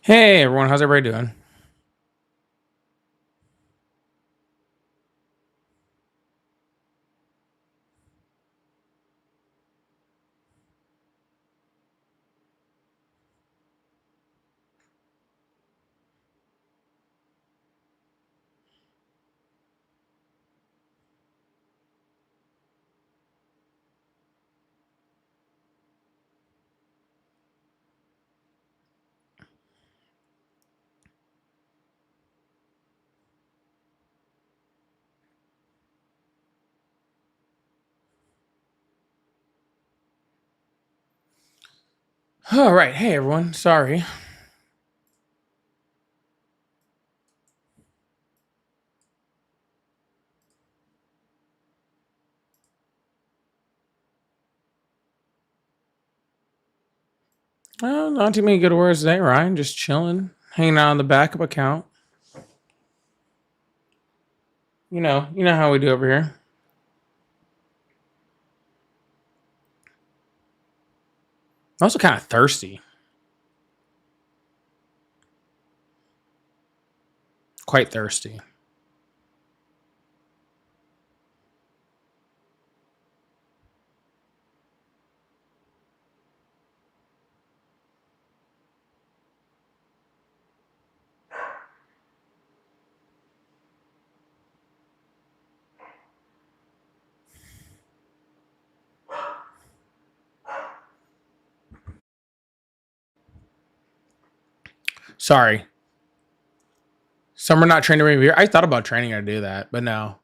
Hey everyone, how's everybody doing? All right, hey everyone, sorry. Well, not too many good words today, Ryan. Just chilling, hanging out on the backup account. You know how we do over here. I'm also kind of thirsty, quite thirsty. Sorry. Summer not training to bring beer. I thought about training her to do that, but no.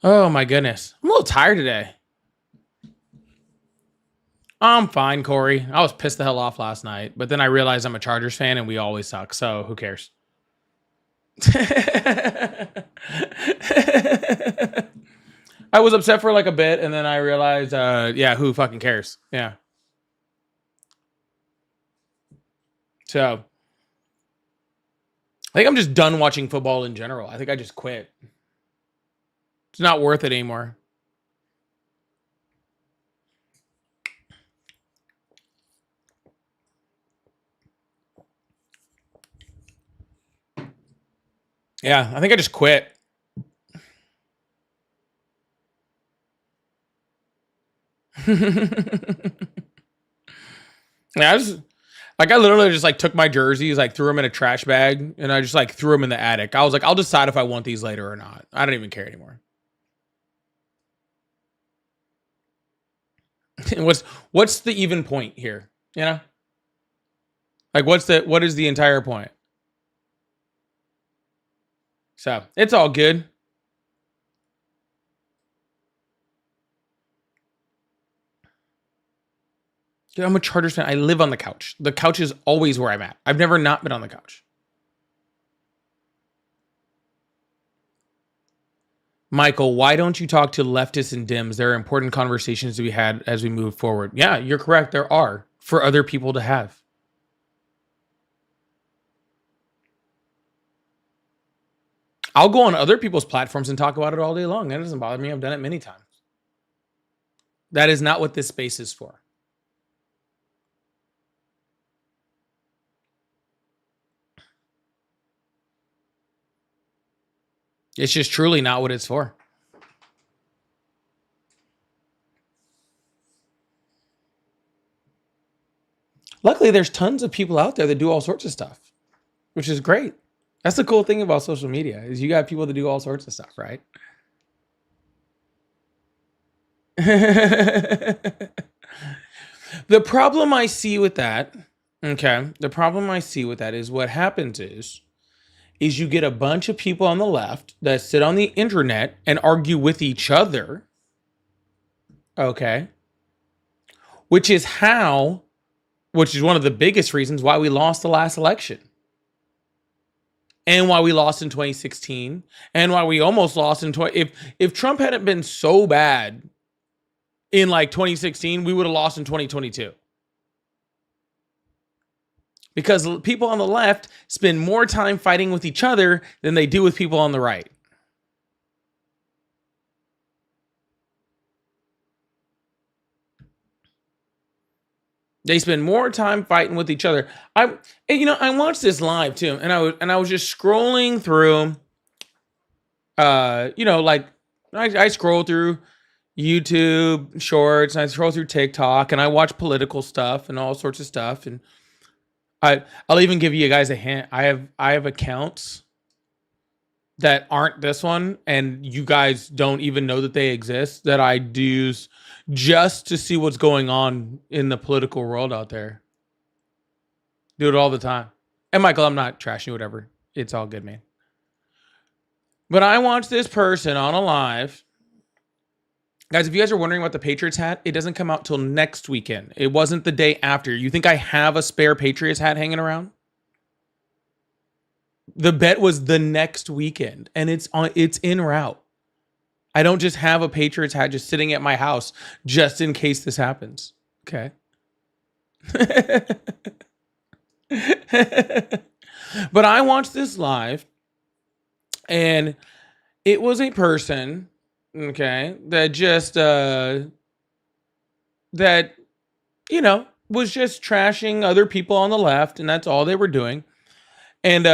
Oh my goodness, I'm a little tired today. I'm fine, Corey. I was pissed the hell off last night, but then I realized I'm a Chargers fan and we always suck, so who cares? I was upset for like a bit, and then I realized, yeah, who fucking cares? Yeah. So I think I'm just done watching football in general. I think I just quit. It's not worth it anymore. Yeah, I think I just quit. Yeah, I literally just like took my jerseys, like threw them in a trash bag, and I just like threw them in the attic. I was like, I'll decide if I want these later or not. I don't even care anymore. what's the even point here? You know, like what is the entire point? So it's all good. Dude, I'm a Chargers fan. I live on the couch. The couch is always where I'm at. I've never not been on the couch. Michael, why don't you talk to leftists and Dims? There are important conversations to be had as we move forward. Yeah, you're correct. There are for other people to have. I'll go on other people's platforms and talk about it all day long. That doesn't bother me. I've done it many times. That is not what this space is for. It's just truly not what it's for. Luckily, there's tons of people out there that do all sorts of stuff, which is great. That's the cool thing about social media is you got people that do all sorts of stuff, right? The problem I see with that, okay, the problem I see with that is what happens is you get a bunch of people on the left that sit on the internet and argue with each other, okay? Which is which is one of the biggest reasons why we lost the last election. And why we lost in 2016 and why we almost lost in 20 if Trump hadn't been so bad in like 2016, we would have lost in 2022. because people on the left spend more time fighting with each other than they do with people on the right. They spend more time fighting with each other. I watched this live too, and I was just scrolling through. Like I scroll through YouTube Shorts, and I scroll through TikTok, and I watch political stuff and all sorts of stuff. And I'll even give you guys a hint. I have accounts that aren't this one, and you guys don't even know that they exist, that I use just to see what's going on in the political world out there. Do it all the time. And Michael, I'm not trashing you, whatever. It's all good, man. But I watched this person on a live. Guys, if you guys are wondering about the Patriots hat, it doesn't come out till next weekend. It wasn't the day after. You think I have a spare Patriots hat hanging around? The bet was the next weekend, and it's en route. I don't just have a Patriots hat just sitting at my house just in case this happens. Okay. But I watched this live, and it was a person, okay, that just was just trashing other people on the left, and that's all they were doing. And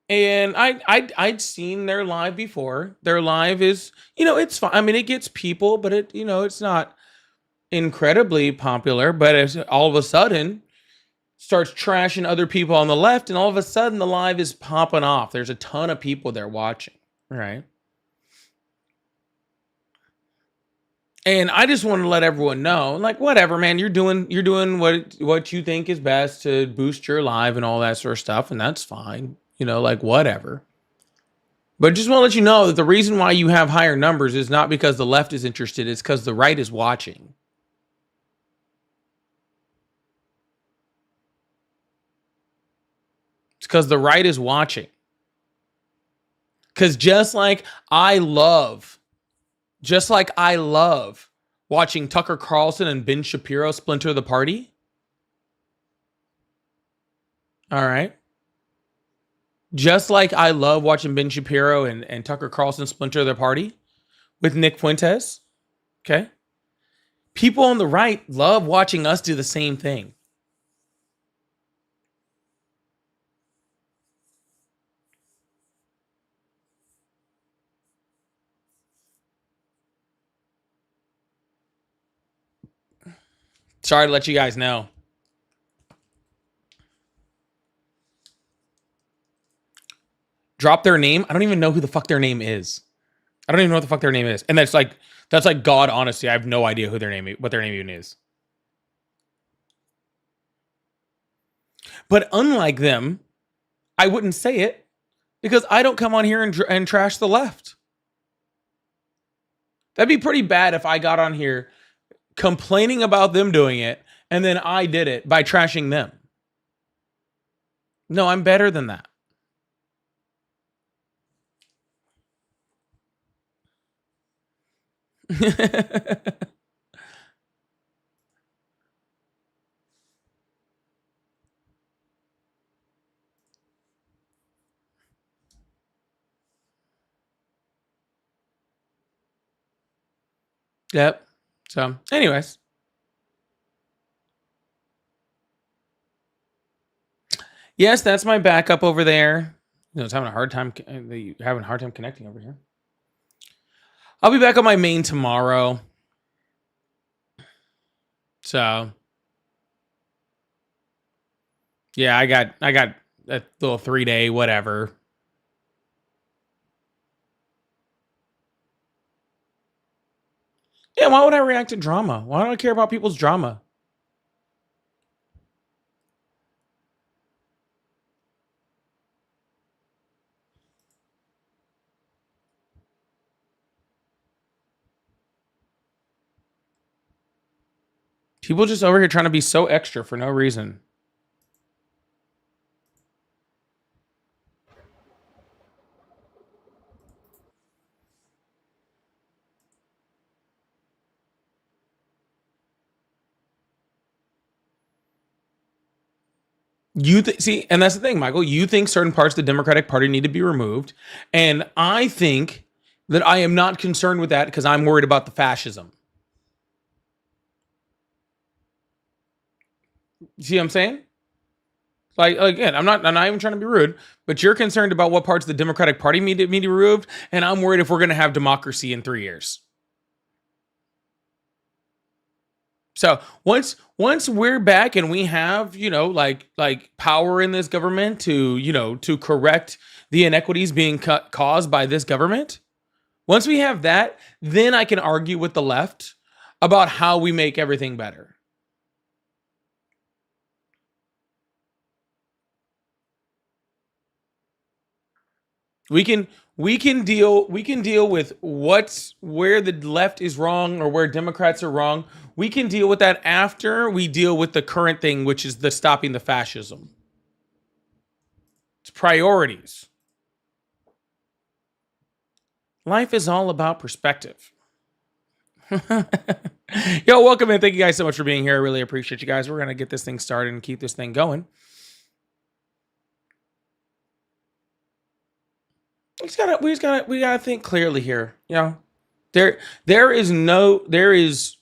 I'd seen their live before. Their live is, it's fine. I mean, it gets people, but it's not incredibly popular. But as all of a sudden starts trashing other people on the left, and all of a sudden the live is popping off. There's a ton of people there watching, right? And I just want to let everyone know, like, whatever, man, you're doing what you think is best to boost your live and all that sort of stuff, and that's fine, like whatever. But just want to let you know that the reason why you have higher numbers is not because the left is interested, it's because the right is watching. It's because the right is watching. Because just like I love watching Tucker Carlson and Ben Shapiro splinter the party. All right. Just like I love watching Ben Shapiro and Tucker Carlson splinter their party with Nick Fuentes. Okay. People on the right love watching us do the same thing. Sorry to let you guys know. Drop their name. I don't even know who the fuck their name is. I don't even know what the fuck their name is. And that's like God honesty. I have no idea what their name even is. But unlike them, I wouldn't say it because I don't come on here and trash the left. That'd be pretty bad if I got on here complaining about them doing it and then I did it by trashing them. No, I'm better than that. Yep. So, anyways. Yes, that's my backup over there. It's having a hard time connecting over here. I'll be back on my main tomorrow. So, yeah, I got a little 3-day whatever. Yeah, why would I react to drama? Why do I care about people's drama? People just over here trying to be so extra for no reason. See, and that's the thing, Michael. You think certain parts of the Democratic Party need to be removed, and I think that I am not concerned with that because I'm worried about the fascism. See what I'm saying? Like, again, I'm not even trying to be rude, but you're concerned about what parts of the Democratic Party need to be removed, and I'm worried if we're going to have democracy in 3 years. So once we're back and we have, like power in this government to, to correct the inequities being caused by this government, once we have that, then I can argue with the left about how we make everything better. We can deal with where the left is wrong or where Democrats are wrong. We can deal with that after we deal with the current thing, which is the stopping the fascism. It's priorities. Life is all about perspective. Yo, welcome in. Thank you guys so much for being here. I really appreciate you guys. We're going to get this thing started and keep this thing going. We gotta think clearly here. There is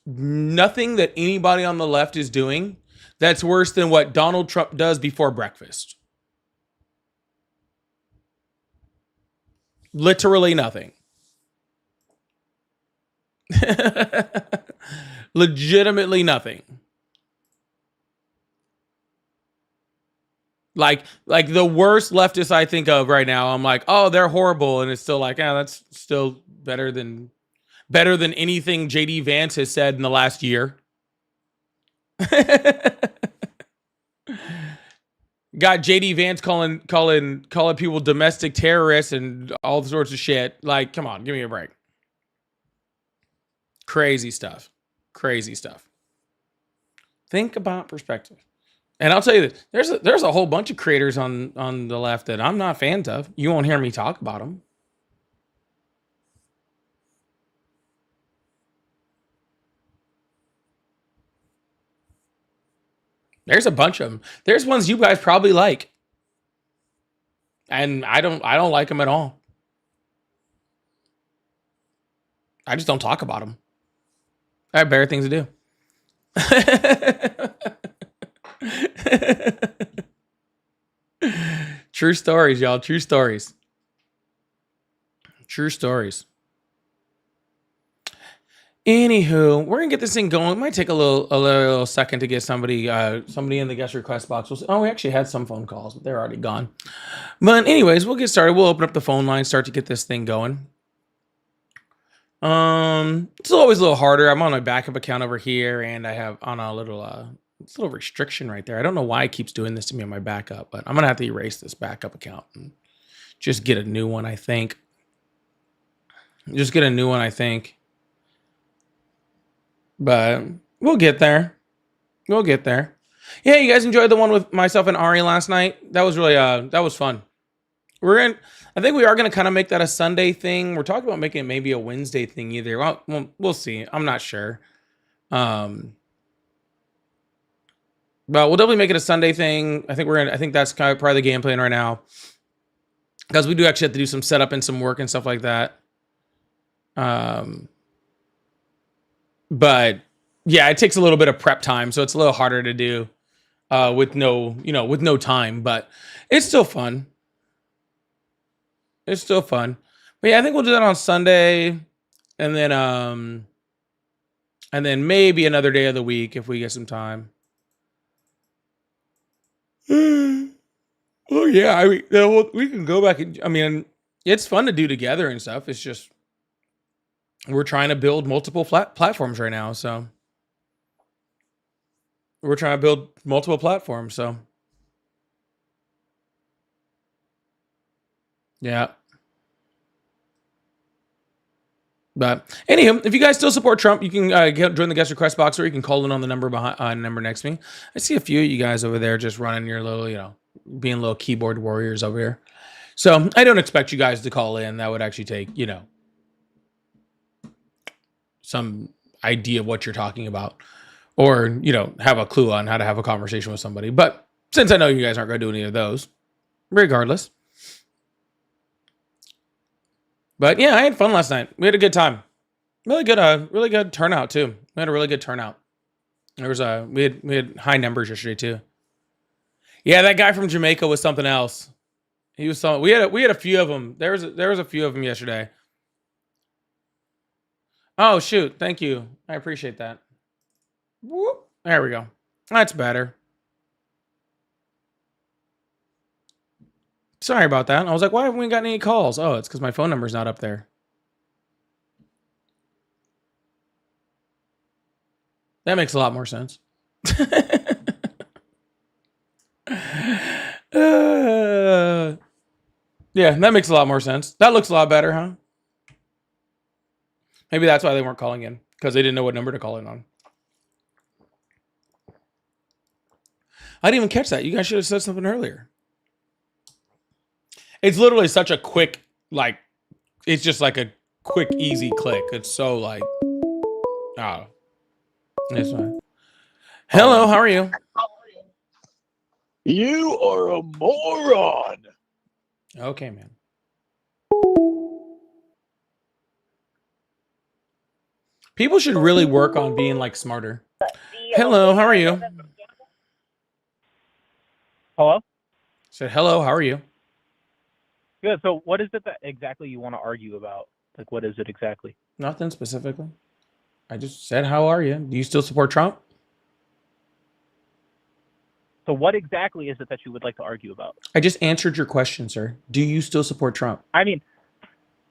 nothing that anybody on the left is doing that's worse than what Donald Trump does before breakfast. Literally nothing. Legitimately nothing. Like the worst leftist I think of right now, I'm like, oh, they're horrible, and it's still like, that's still better than anything JD Vance has said in the last year. Got JD Vance calling people domestic terrorists and all sorts of shit. Like, come on, give me a break. Crazy stuff. Think about perspective. And I'll tell you this, there's a whole bunch of creators on the left that I'm not fans of. You won't hear me talk about them. There's a bunch of them. There's ones you guys probably like. And I don't like them at all. I just don't talk about them. I have better things to do. True stories, y'all. True stories. Anywho, we're gonna get this thing going. It might take a little second to get somebody in the guest request box. We actually had some phone calls, but they're already gone. But anyways, we'll get started. We'll open up the phone line, start to get this thing going. It's always a little harder. I'm on my backup account over here, and I have on a little restriction right there. I don't know why it keeps doing this to me on my backup, but I'm gonna have to erase this backup account and just get a new one. I think. But we'll get there. Yeah, you guys enjoyed the one with myself and Ari last night. That was really that was fun. I think we are going to kind of make that a Sunday thing. We're talking about making it maybe a Wednesday thing either. Well, we'll see. I'm not sure. But we'll definitely make it a Sunday thing. I think that's kind of part of the game plan right now. Because we do actually have to do some setup and some work and stuff like that. But yeah, it takes a little bit of prep time, so it's a little harder to do with no time, but it's still fun. But yeah, I think we'll do that on Sunday, and then maybe another day of the week if we get some time. Well, yeah, I mean, we can go back. I mean, it's fun to do together and stuff. It's just we're trying to build multiple platforms right now, so yeah. But anywho, if you guys still support Trump, you can join the guest request box, or you can call in on the number number next to me. I see a few of you guys over there just running your little, being little keyboard warriors over here. So I don't expect you guys to call in. That would actually take, some idea of what you're talking about, or, have a clue on how to have a conversation with somebody. But Since I know you guys aren't going to do any of those, regardless. But yeah, I had fun last night. We had a good time. Really good turnout too. We had a really good turnout. There was we had high numbers yesterday too. Yeah, that guy from Jamaica was something else. He was we had a few of them. There was a few of them yesterday. Oh shoot! Thank you. I appreciate that. Whoop. There we go. That's better. Sorry about that. I was like, why haven't we gotten any calls? Oh, it's because my phone number's not up there. That makes a lot more sense. Yeah, that makes a lot more sense. That looks a lot better, huh? Maybe that's why they weren't calling in, because they didn't know what number to call in on. I didn't even catch that. You guys should have said something earlier. It's literally such a quick, like, it's just like a quick, easy click. It's so like, oh, it's fine. Hello, how are you? You are a moron. Okay, man. People should really work on being like smarter. Hello, how are you? Hello? Said hello, how are you? Good. So what is it that exactly you want to argue about? Like, what is it exactly? Nothing specifically. I just said, how are you? Do you still support Trump? So what exactly is it that you would like to argue about? I just answered your question, sir. Do you still support Trump? I mean,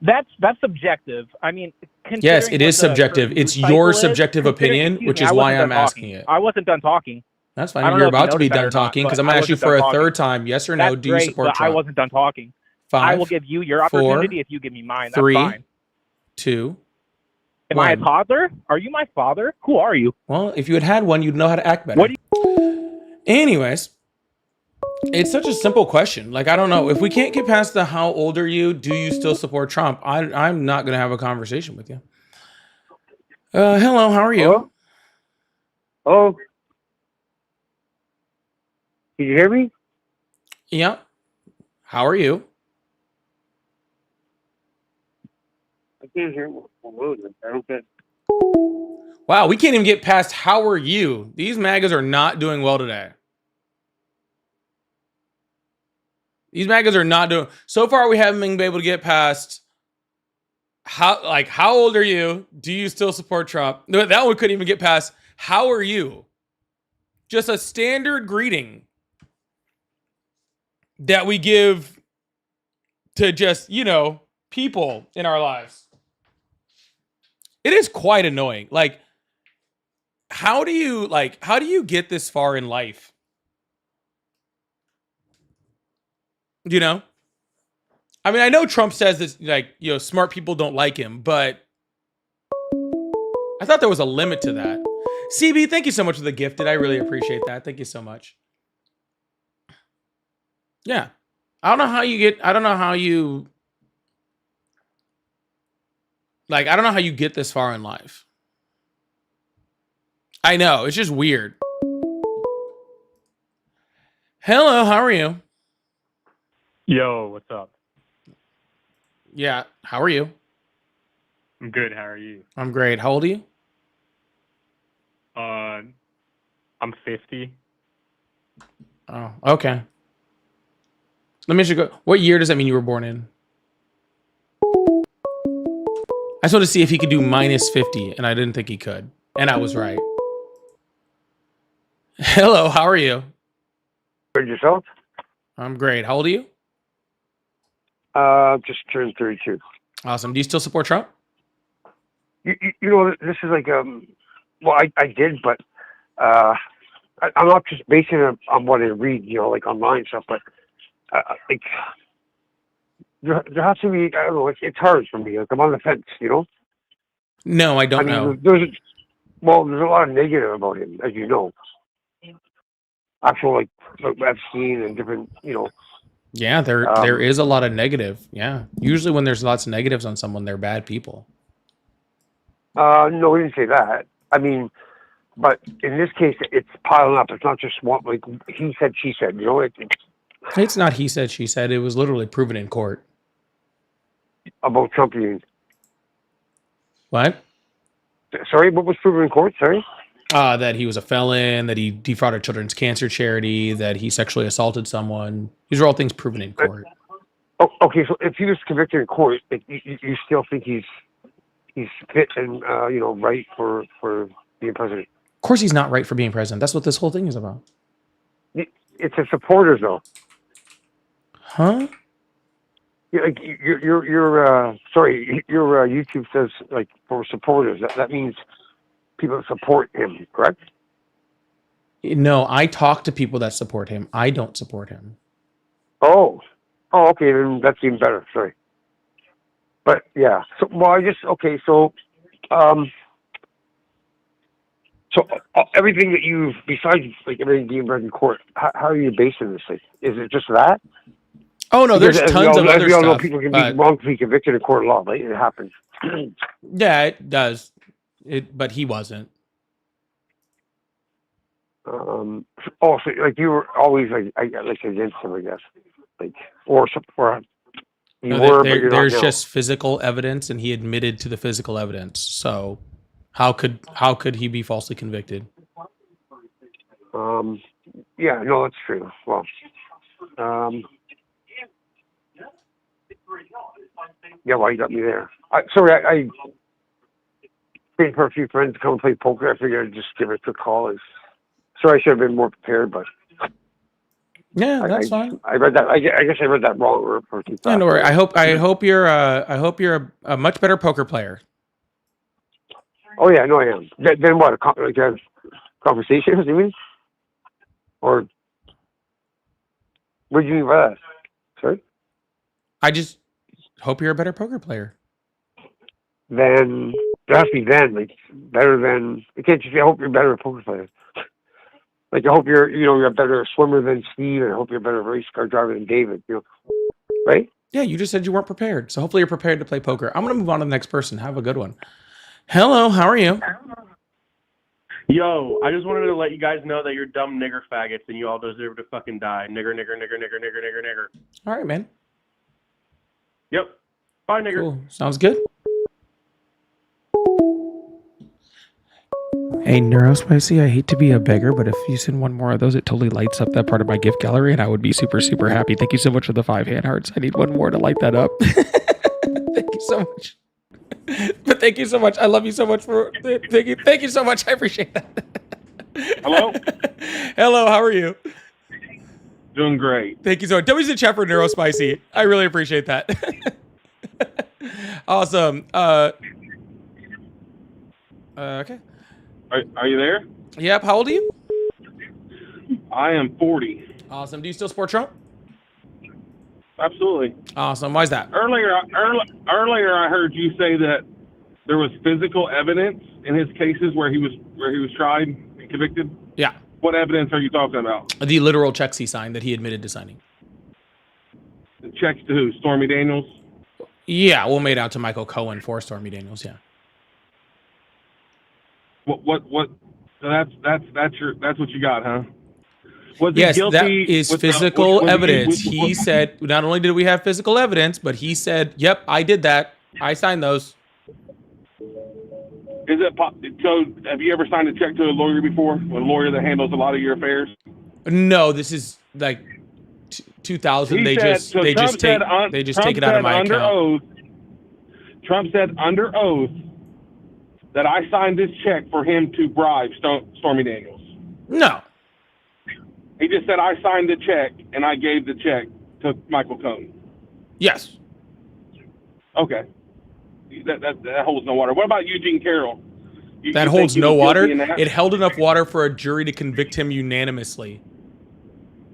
that's subjective. I mean, yes, it is subjective. It's your subjective opinion, which is why I'm asking it. I wasn't done talking. That's fine. You're about to be done talking because I'm going to ask you for a third time. Yes or no, do you support Trump? I wasn't done talking. 5, I will give you your opportunity if you give me mine. That's 3, fine. 2, Am I a toddler? Are you my father? Who are you? Well, if you had one, you'd know how to act better. What do you... Anyways, it's such a simple question. Like, I don't know. If we can't get past the how old are you, do you still support Trump? I'm not going to have a conversation with you. Hello, how are you? Oh. Can you hear me? Yeah. How are you? I can't hear what I don't get. Wow, we can't even get past how are you. These MAGAs are not doing well today. These MAGAs are not doing... So far, we haven't been able to get past how old are you? Do you still support Trump? No, that one couldn't even get past how are you? Just a standard greeting that we give to just, people in our lives. It is quite annoying. Like, how do you get this far in life? You know? I mean, I know Trump says this, smart people don't like him, but I thought there was a limit to that. CB, thank you so much for the gifted. I really appreciate that. Thank you so much. Yeah. I don't know how you get this far in life. I know, it's just weird. Hello, how are you? Yo, what's up? Yeah, how are you? I'm good. How are you? I'm great. How old are you? I'm 50. Oh, okay. Let me just go. What year does that mean you were born in? I just wanted to see if he could do minus 50, and I didn't think he could. And I was right. Hello, how are you? Good, yourself? I'm great. How old are you? Just turned 32. Awesome. Do you still support Trump? You know, this is like, well, I did, but I'm not just basing it on what I read, like online stuff, but like, there has to be, I don't know, it's hard for me. Like, I'm on the fence, No, I don't know. There's a lot of negative about him, as you know. Actual, like Epstein and different, Yeah, there is a lot of negative. Yeah. Usually when there's lots of negatives on someone, they're bad people. No, we didn't say that. I mean, But in this case, it's piling up. It's not just one, like he said, she said. You know, It's not he said, she said. It was literally proven in court. about Trump. You What? sorry, what was proven in court? Sorry. That he was a felon, that he defrauded Children's Cancer Charity, that he sexually assaulted someone. These are all things proven in court. Oh, okay. So if he was convicted in court, you still think he's fit and right for being president? Of course, he's not right for being president. That's what this whole thing is about. It's a supporters though. Huh? Like your YouTube says like for supporters. That means people that support him, correct? No, I talk to people that support him. I don't support him. Oh, okay. Then that's even better. Sorry. But yeah. So everything that you've besides like everything being read in court, how are you basing this? Like, is it just that? Oh no, there's Because tons of other we all know stuff. people can but- be wrongfully convicted in court of law. Like, it happens. Yeah, it does. But he wasn't. So like you were always like against him, I guess. Like or you No, were, but you're not there's now. just physical evidence, and he admitted to the physical evidence. So, how could he be falsely convicted? Yeah, no, that's true. Well, yeah, well, you got me there. Sorry, I waiting for a few friends to come and play poker. I figured I'd just give it a quick call. Sorry, I should have been more prepared, but Yeah, that's fine. I read that. I guess I read that wrong or too fast. Yeah, no worry. I hope you're a much better poker player. Oh yeah, no, I am. Then what? Like a conversation? You mean? Or what do you mean by that? Sorry. I just hope you're a better poker player. Then there has to be like better than. You can't just say I hope you're better at poker player. Like I hope you're a better swimmer than Steve, and I hope you're a better race car driver than David. Right? Yeah, you just said you weren't prepared. So hopefully you're prepared to play poker. I'm gonna move on to the next person. Have a good one. Hello, how are you? Yo, I just wanted to let you guys know that you're dumb nigger faggots and you all deserve to fucking die. Nigger, nigger, nigger, nigger, nigger, nigger, nigger. All right, man. Yep. Bye, nigger. Cool. Sounds good. Hey, Neurospicy, I hate to be a beggar, but if you send one more of those, it totally lights up that part of my gift gallery, and I would be super, super happy. Thank you so much for the 5 hand hearts. I need one more to light that up. Thank you so much. But thank you so much. I love you so much for thank you so much. I appreciate that. Hello? Hello, how are you? Doing great. Thank you so much. W's in chat for Neurospicy. I really appreciate that. Awesome. Okay. Are you there? Yep. How old are you? I am 40. Awesome. Do you still support Trump? Absolutely. Awesome. Why is that? Earlier, I heard you say that there was physical evidence in his cases where he was tried and convicted. Yeah. What evidence are you talking about? The literal checks he signed that he admitted to signing. The checks to who? Stormy Daniels? Yeah, we'll made out to Michael Cohen for Stormy Daniels. Yeah. What? So that's what you got, huh? Was he Yes, guilty that is with physical was he- evidence. He said not only did we have physical evidence, but he said, "Yep, I did that. I signed those." Is it so? Have you ever signed a check to a lawyer before? A lawyer that handles a lot of your affairs? No, this is like 2000. He They said- just so they Trump just take said on- they just Trump take it out of said my under account. oath. Trump said under oath that I signed this check for him to bribe Stormy Daniels. No. He just said I signed the check and I gave the check to Michael Cohen. Yes. Okay. That holds no water. What about Eugene Carroll? You That think holds he no was guilty water. in that? It held enough water for a jury to convict him unanimously.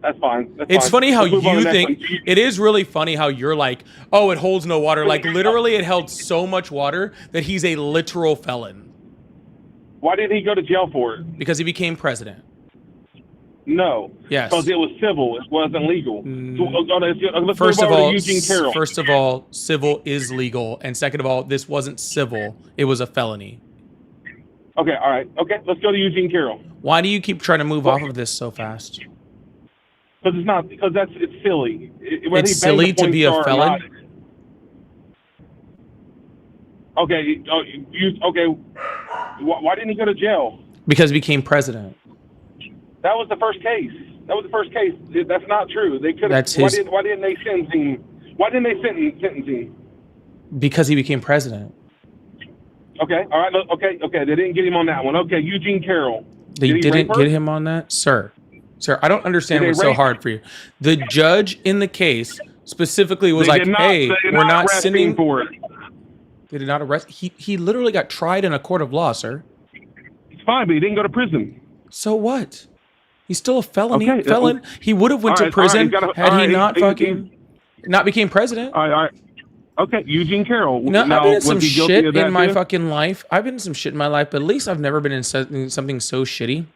That's fine. That's It's fine. funny how Let's move on to you the next think one. it is really funny how you're like, oh, it holds no water. Like literally, it held so much water that he's a literal felon Why did he go to jail for it? because he became president. No. Yes. Because it was civil. It wasn't legal. Let's First move of over to all, Eugene Carroll. civil is legal, and second of all, this wasn't civil; it was a felony. Okay, all right. Okay, let's go to Eugene Carroll. Why do you keep trying to move off of this so fast? Because it's not. Because it's silly. Whether It's he banged silly to porn be a star or felon? not. Okay. Okay. Why didn't he go to jail? Because he became president. That was the first case. That's not true. They could. That's Why his- didn't they sentence him? Why didn't they sentence him? Because he became president. Okay. All right. Okay. They didn't get him on that one. Okay. Eugene Carroll. They Did he didn't rape her? get him on that? Sir, I don't understand Did they what's so rape- hard for you. The judge in the case specifically was They like, did not- hey, they did we're not arrest him sending... for it. They did not arrest... He literally got tried in a court of law, sir. It's fine, but he didn't go to prison. So what? He's still a felon. Okay, Felon. He would have went all to right, all right, prison you gotta- had all he right, not he- fucking... not became president. All right. Okay, Eugene Carroll. No, Now, I've been in was some he guilty shit of that in my too? fucking life. I've been in some shit in my life, but at least I've never been in something so shitty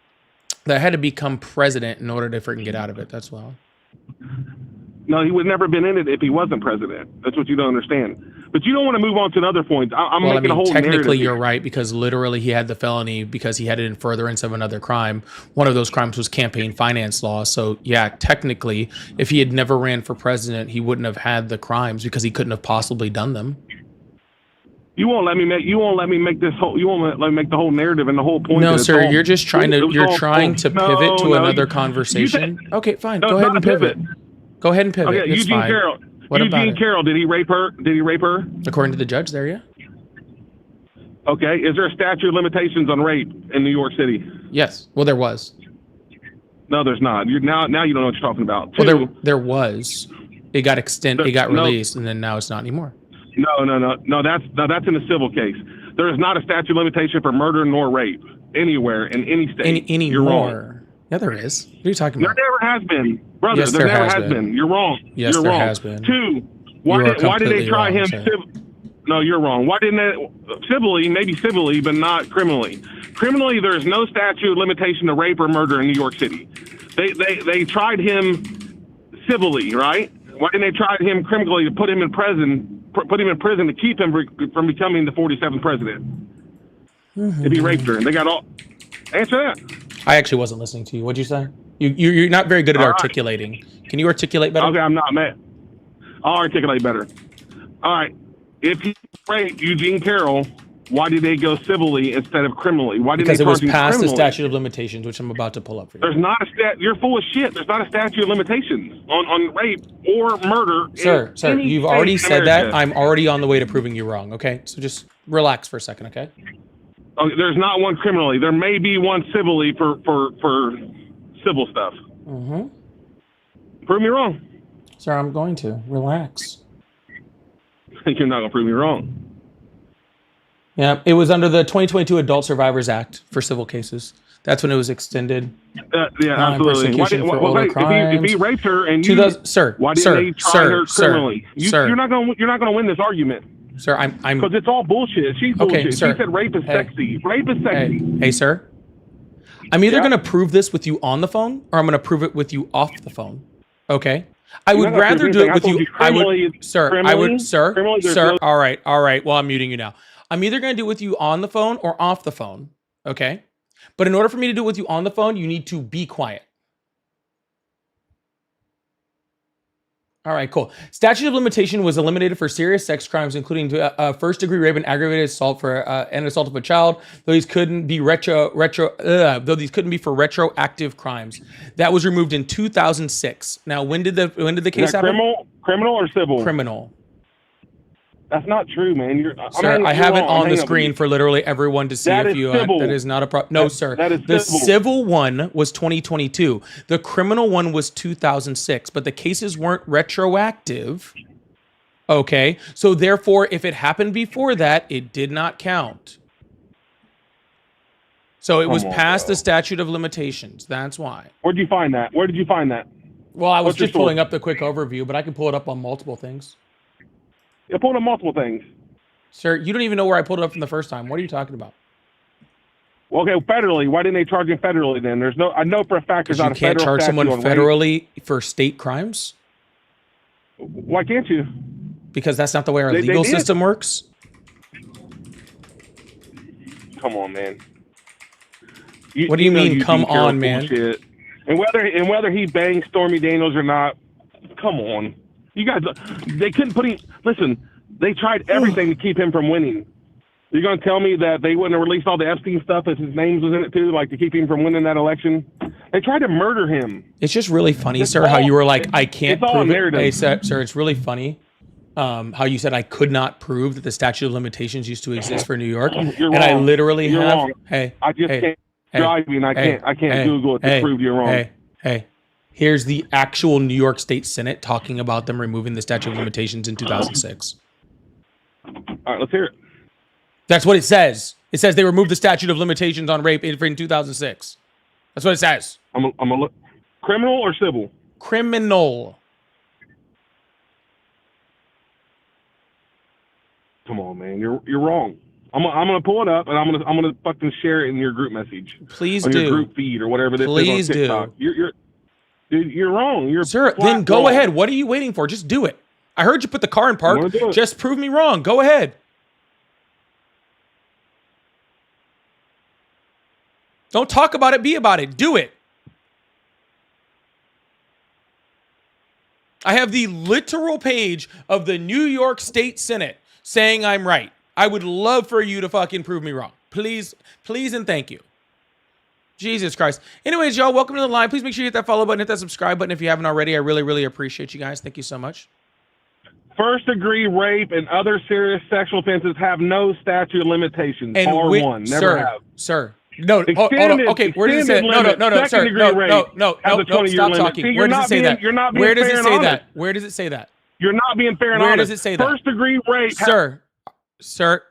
that I had to become president in order to freaking get out of it. That's why. No, he would never been in it if he wasn't president. That's what you don't understand. But you don't want to move on to another point. I'm Well, I making a mean, whole technically narrative you're here. right because literally he had the felony because he had it in furtherance of another crime. One of those crimes was campaign finance law. So yeah, technically, if he had never ran for president, he wouldn't have had the crimes because he couldn't have possibly done them. You won't let me make. You won't let me make this whole. You won't let me make the whole narrative and the whole point. No, that it's sir, all- you're just trying it to was you're all trying bull- to No, pivot to no, another you conversation. said- Okay, fine. No, Go it's ahead not and a pivot. pivot. Go ahead and pivot. Okay, It's Eugene fine. Carroll. What about Eugene it? Carroll. Did he rape her? Did he rape her? According to the judge there, yeah. Okay. Is there a statute of limitations on rape in New York City? Yes. Well, there was. No, there's not. Now you don't know what you're talking about. Well, Two, there was. It got extended. It got No. released, and then now it's not anymore. No. That's in a civil case. There is not a statute of limitation for murder nor rape anywhere in any state. Any You're wrong. more? Yeah, there is. What are you talking There about? never has been, brother. Yes, there there never has has been. been. You're wrong. Yes, You're there wrong. has been. Two, You why are did they completely try wrong, him sir. No, you're wrong. Why didn't they civilly, maybe civilly, but not criminally? Criminally, there is no statute of limitation to rape or murder in New York City. They tried him civilly, right? Why didn't they try him criminally to put him in prison to keep him from becoming the 47th president? If he raped her, and they got all. Answer that. I actually wasn't listening to you. What'd you say? You're not very good at All right. articulating. Can you articulate better? Okay, I'm not mad. I'll articulate better. All right. If he raped Eugene Carroll, why did they go civilly instead of criminally? Why did Because they it was charge him past the criminally? statute of limitations, which I'm about to pull up for you. There's not a You're full of shit. There's not a statute of limitations on rape or murder. Sir, in sir, any you've state already in said that. America. I'm already on the way to proving you wrong, okay? So just relax for a second, okay? Okay, there's not one criminally. There may be one civilly for civil stuff. Mm-hmm. Prove me wrong. Sir, I'm going to. Relax. You're not gonna prove me wrong. Yeah, it was under the 2022 Adult Survivors Act for civil cases. That's when it was extended. Yeah, absolutely. persecution for older if he crimes. raped her and 2000 sir, why didn't sir, they try sir, her sir, criminally? sir. You're not gonna win this argument. Sir, I'm Because it's all bullshit. She's Okay, bullshit. sir. She said rape is Hey. sexy. Rape is sexy. hey, sir. I'm either Yeah? going to prove this with you on the phone or I'm going to prove it with you off the phone. Okay? I You're would not gonna rather prove do it anything. I with told you. you I criminally- would, sir. I criminally- would, sir, criminally, there's sir. no- All right, all right. Well, I'm muting you now. I'm either going to do it with you on the phone or off the phone. Okay? But in order for me to do it with you on the phone, you need to be quiet. All right, cool. Statute of limitation was eliminated for serious sex crimes, including first-degree rape and aggravated assault for and assault of a child. Though these couldn't be though these couldn't be for retroactive crimes. That was removed in 2006. Now, when did the case Is that happen? criminal or civil? Criminal. That's not true, man. Sir, I have it on the screen for literally everyone to see. That if is you civil. that is not a problem. No, That- sir. that is The civil. civil one was 2022. The criminal one was 2006, but the cases weren't retroactive. Okay, so therefore, if it happened before that, it did not count. So it was Come on, past bro. the statute of limitations. That's why. Where'd you find that? Where did you find that? Well, I was What's your just pulling source? up the quick overview, but I can pull it up on multiple things. You pulled up multiple things. Sir, you don't even know where I pulled it up from the first time. What are you talking about? Well, okay, federally. Why didn't they charge him federally then? I know for a fact there's Because you not a can't federal charge statute someone on rape. federally for state crimes. Why can't you? Because that's not the way our They legal did. system works. Come on, man. What do you mean, Eugene come Carroll on, man? bullshit. And whether he banged Stormy Daniels or not, come on. You guys, they couldn't put him. Listen, they tried everything to keep him from winning. You're going to tell me that they wouldn't have released all the Epstein stuff as his name was in it too, like to keep him from winning that election? They tried to murder him. It's just really funny, It's sir, how all- you were like, I can't it's all prove it. narrative. Hey, sir, it's really funny how you said I could not prove that the statute of limitations used to exist for New York. You're And I wrong. literally You're have. wrong. Hey, I just hey, can't hey, drive you, and I hey, can't hey, Google it to hey, prove you're wrong. Hey, here's the actual New York State Senate talking about them removing the statute of limitations in 2006. All right, let's hear it. That's what it says. It says they removed the statute of limitations on rape in 2006. That's what it says. I'm gonna look. Criminal or civil? Criminal. Come on, man. You're wrong. I'm gonna pull it up and I'm gonna fucking share it in your group message. Please on your do. group feed or whatever this Please is on do. TikTok. Dude, you're wrong. You're Sir, flat then go wrong. ahead. What are you waiting for? Just do it. I heard you put the car in park. wanna do it. Just prove me wrong. Go ahead. Don't talk about it, be about it. Do it. I have the literal page of the New York State Senate saying I'm right. I would love for you to fucking prove me wrong. Please, please, and thank you. Jesus Christ. Anyways, y'all, welcome to the line. Please make sure you hit that follow button, hit that subscribe button if you haven't already. I really, really appreciate you guys. Thank you so much. First degree rape and other serious sexual offenses have no statute of limitations. R1, never have. Sir. No, hold on. Okay, where does it say? Extended No, limit, sir. second-degree No, rape no, has a 20-year stop limit. talking. See, Where you're does it not say being- that? you're not being Where does fair it and say honest. that? Where does it say that? You're not being fair and Where honest. does it say that? First degree rape. Sir,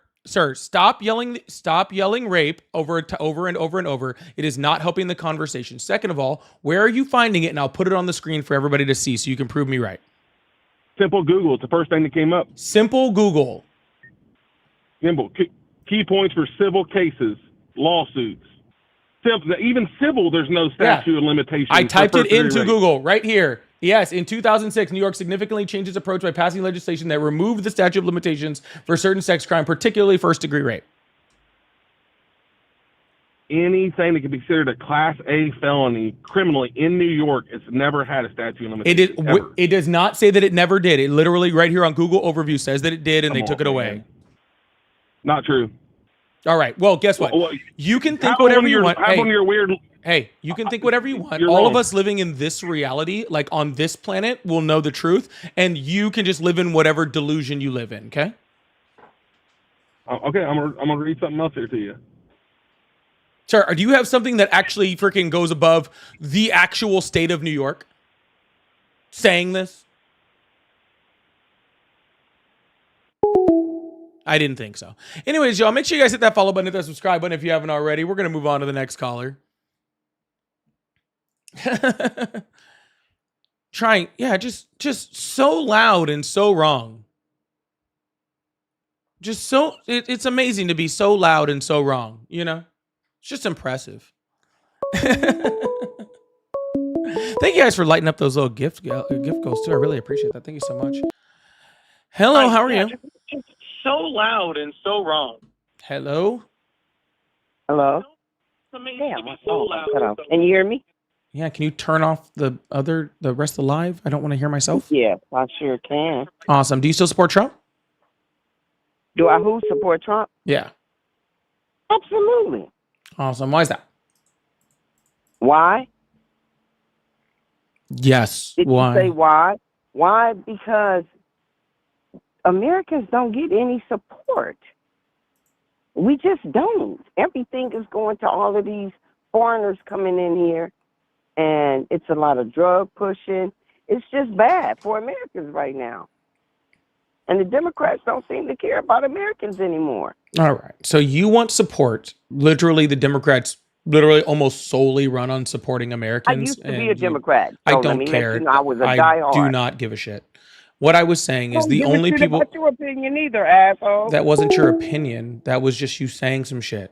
stop yelling rape over and over. It is not helping the conversation. Second of all, where are you finding it? And I'll put it on the screen for everybody to see so you can prove me right. Simple Google. It's the first thing that came up. Simple Google. Simple. Key points for civil cases, lawsuits. Even civil, there's no statute of limitations. I for typed it first-degree into rape. Google right here. Yes, in 2006, New York significantly changed its approach by passing legislation that removed the statute of limitations for certain sex crime, particularly first-degree rape. Anything that can be considered a Class A felony criminally in New York, it's never had a statute of limitations. ever. It does not say that it never did. It literally right here on Google overview says that it did, and Come they took on, it away. man. Not true. All right. Well, guess what? Well, You can think have one whatever of you your- want. Have one of your weird. Hey, you can think whatever you want. You're All of wrong. us living in this reality, like on this planet, will know the truth, and you can just live in whatever delusion you live in. Okay. Okay, I'm gonna read something else here to you. Sir, do you have something that actually freaking goes above the actual state of New York saying this? I didn't think so. Anyways, y'all, make sure you guys hit that follow button, hit that subscribe button if you haven't already. We're going to move on to the next caller. Trying, yeah, just so loud and so wrong. Just so, it's amazing to be so loud and so wrong, you know? It's just impressive. Thank you guys for lighting up those little gift goals too. I really appreciate that. Thank you so much. Hello, how are you? Just so loud and so wrong. Hello. Hello? It's amazing Damn, to be my so phone loud cut and off. so Can you hear me? Yeah, can you turn off the rest of the live? I don't want to hear myself. Yeah, I sure can. Awesome. Do you still support Trump? Do I who support Trump? Yeah. Absolutely. Awesome. Why is that? Why? Yes. Did Why? you say why? Why? Because Americans don't get any support. We just don't. Everything is going to all of these foreigners coming in here, and it's a lot of drug pushing. It's just bad for Americans right now. And the Democrats don't seem to care about Americans anymore. All right. So you want support. Literally, the Democrats literally almost solely run on supporting Americans. I used to be and a Democrat. I so let don't me care. Let you know I was a I diehard. do not give a shit. What I was saying is Don't the give a only shit people about your opinion either, asshole. that wasn't your opinion. That was just you saying some shit.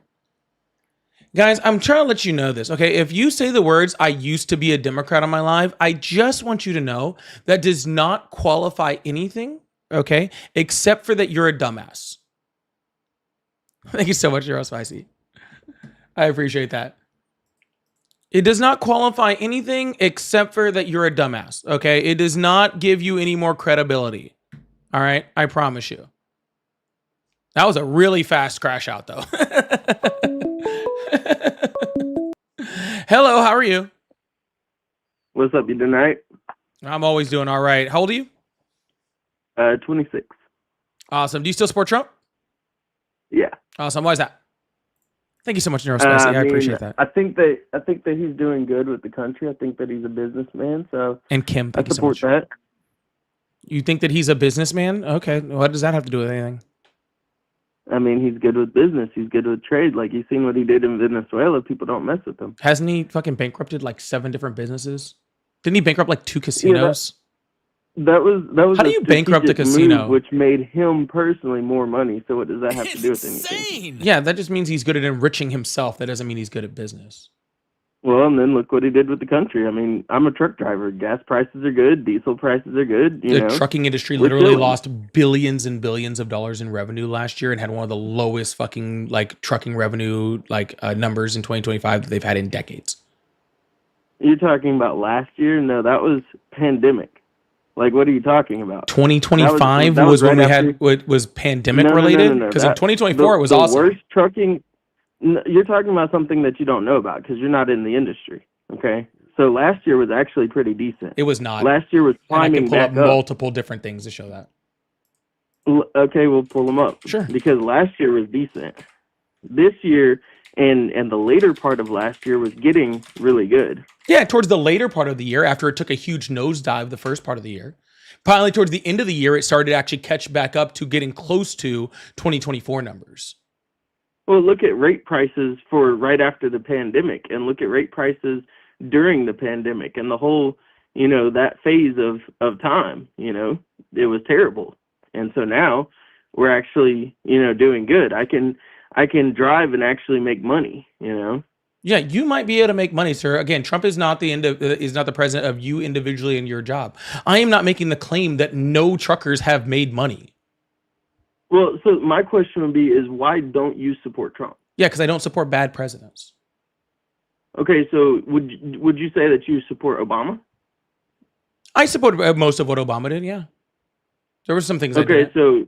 Guys, I'm trying to let you know this, okay? If you say the words, I used to be a Democrat on my live, I just want you to know that does not qualify anything, okay? Except for that you're a dumbass. Thank you so much, Euro Spicy. I appreciate that. It does not qualify anything except for that you're a dumbass. Okay. It does not give you any more credibility. All right. I promise you. That was a really fast crash out, though. Hello. How are you? What's up, you tonight? I'm always doing all right. How old are you? 26. Awesome. Do you still support Trump? Yeah. Awesome. Why is that? Thank you so much, Neurospicy. I appreciate that. I think that he's doing good with the country. I think that he's a businessman. So And Kim, I thank you so support much. that. You think that he's a businessman? Okay. What does that have to do with anything? I mean, he's good with business. He's good with trade. Like, you've seen what he did in Venezuela. People don't mess with him. Hasn't he fucking bankrupted like 7 different businesses? Didn't he bankrupt like 2 casinos? That was. How do you bankrupt a strategic casino? move, which made him personally more money. So what does that have to do with anything? Yeah, that just means he's good at enriching himself. That doesn't mean he's good at business. Well, and then look what he did with the country. I mean, I'm a truck driver. Gas prices are good. Diesel prices are good. You know, The trucking industry We're literally chilling. lost billions and billions of dollars in revenue last year and had one of the lowest fucking like trucking revenue numbers in 2025 that they've had in decades. You're talking about last year? No, that was pandemic. Like, what are you talking about? 2025 That was was when right we had after- what was pandemic No. related because in That- 2024 it was the awesome. Worst trucking. You're talking about something that you don't know about because you're not in the industry. Okay, so last year was actually pretty decent. It was not. Last year was And I climbing can pull back up up. multiple different things to show that. Okay, we'll pull them up. Sure. Because last year was decent. This year and the later part of last year was getting really good. Yeah, towards the later part of the year, after it took a huge nosedive the first part of the year, finally towards the end of the year, it started to actually catch back up to getting close to 2024 numbers. Well, look at rate prices for right after the pandemic, and look at rate prices during the pandemic, and the whole, that phase of time. It was terrible, and so now we're actually, doing good. I can drive and actually make money. Yeah, you might be able to make money, sir. Again, Trump is not the president of you individually in your job. I am not making the claim that no truckers have made money. Well, so my question would be is why don't you support Trump? Yeah, because I don't support bad presidents. Okay, so would you say that you support Obama? I support most of what Obama did. Yeah, there were some things. I Okay, did. so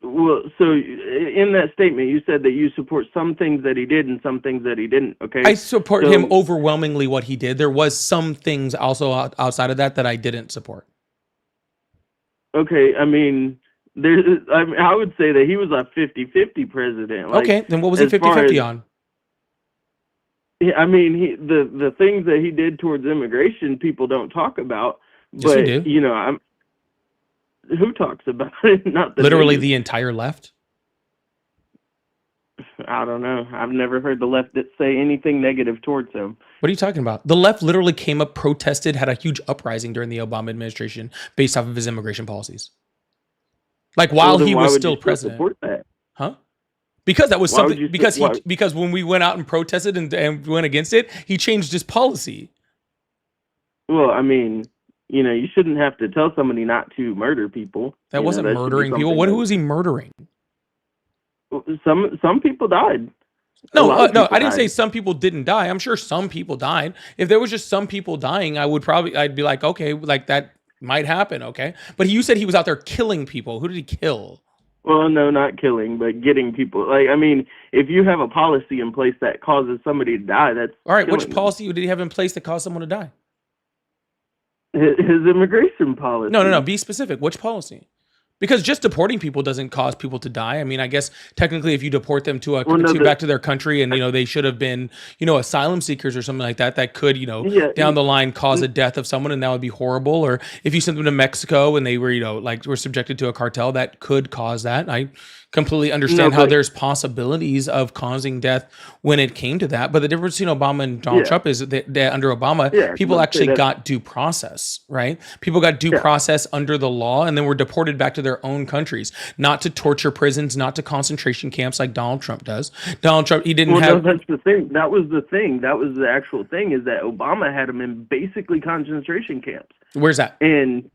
in that statement you said that you support some things that he did and some things that he didn't. Okay, I support so- him overwhelmingly what he did. There was some things also outside of that I didn't support. Okay, I mean, I would say that he was a 50-50 president. Like, Okay, then what was he as far 50-50 as- on? I mean, the things that he did towards immigration, people don't talk about. Yes, But we do. who talks about it? Not the Literally news. the entire left. I don't know. I've never heard the left say anything negative towards him. What are you talking about? The left literally came up, protested, had a huge uprising during the Obama administration based off of his immigration policies. Like while Well, then he why was would still you president. support that? Huh? Because that was Why would something. you Because why- because when we went out and protested and went against it, he changed his policy. Well, I mean, you shouldn't have to tell somebody not to murder people. That wasn't should be murdering people. something Who was he murdering? Some people died. A No, lot of no, people I didn't say died. some people didn't die. I'm sure some people died. If there was just some people dying, I'd be like, okay, like that might happen, okay? But you said he was out there killing people. Who did he kill? Well, no, not killing, but getting people. Like, I mean, if you have a policy in place that causes somebody to die, that's All right, which killing them. policy did he have in place that caused someone to die? His immigration policy. No. Be specific. Which policy? Because just deporting people doesn't cause people to die. I mean, I guess technically, if you deport them back to their country, and they should have been, asylum seekers or something like that, that could, down the line cause a death of someone, and that would be horrible. Or if you sent them to Mexico and they were, were subjected to a cartel, that could cause that. I completely understand how there's possibilities of causing death when it came to that. But the difference between Obama and Donald Trump is that under Obama, people let's actually say that- got due process, right? People got due process under the law and then were deported back to their own countries, not to torture prisons, not to concentration camps like Donald Trump does. Donald Trump, he didn't have. No, that's the thing. That was the thing. That was the actual thing, is that Obama had them in basically concentration camps. Where's that? And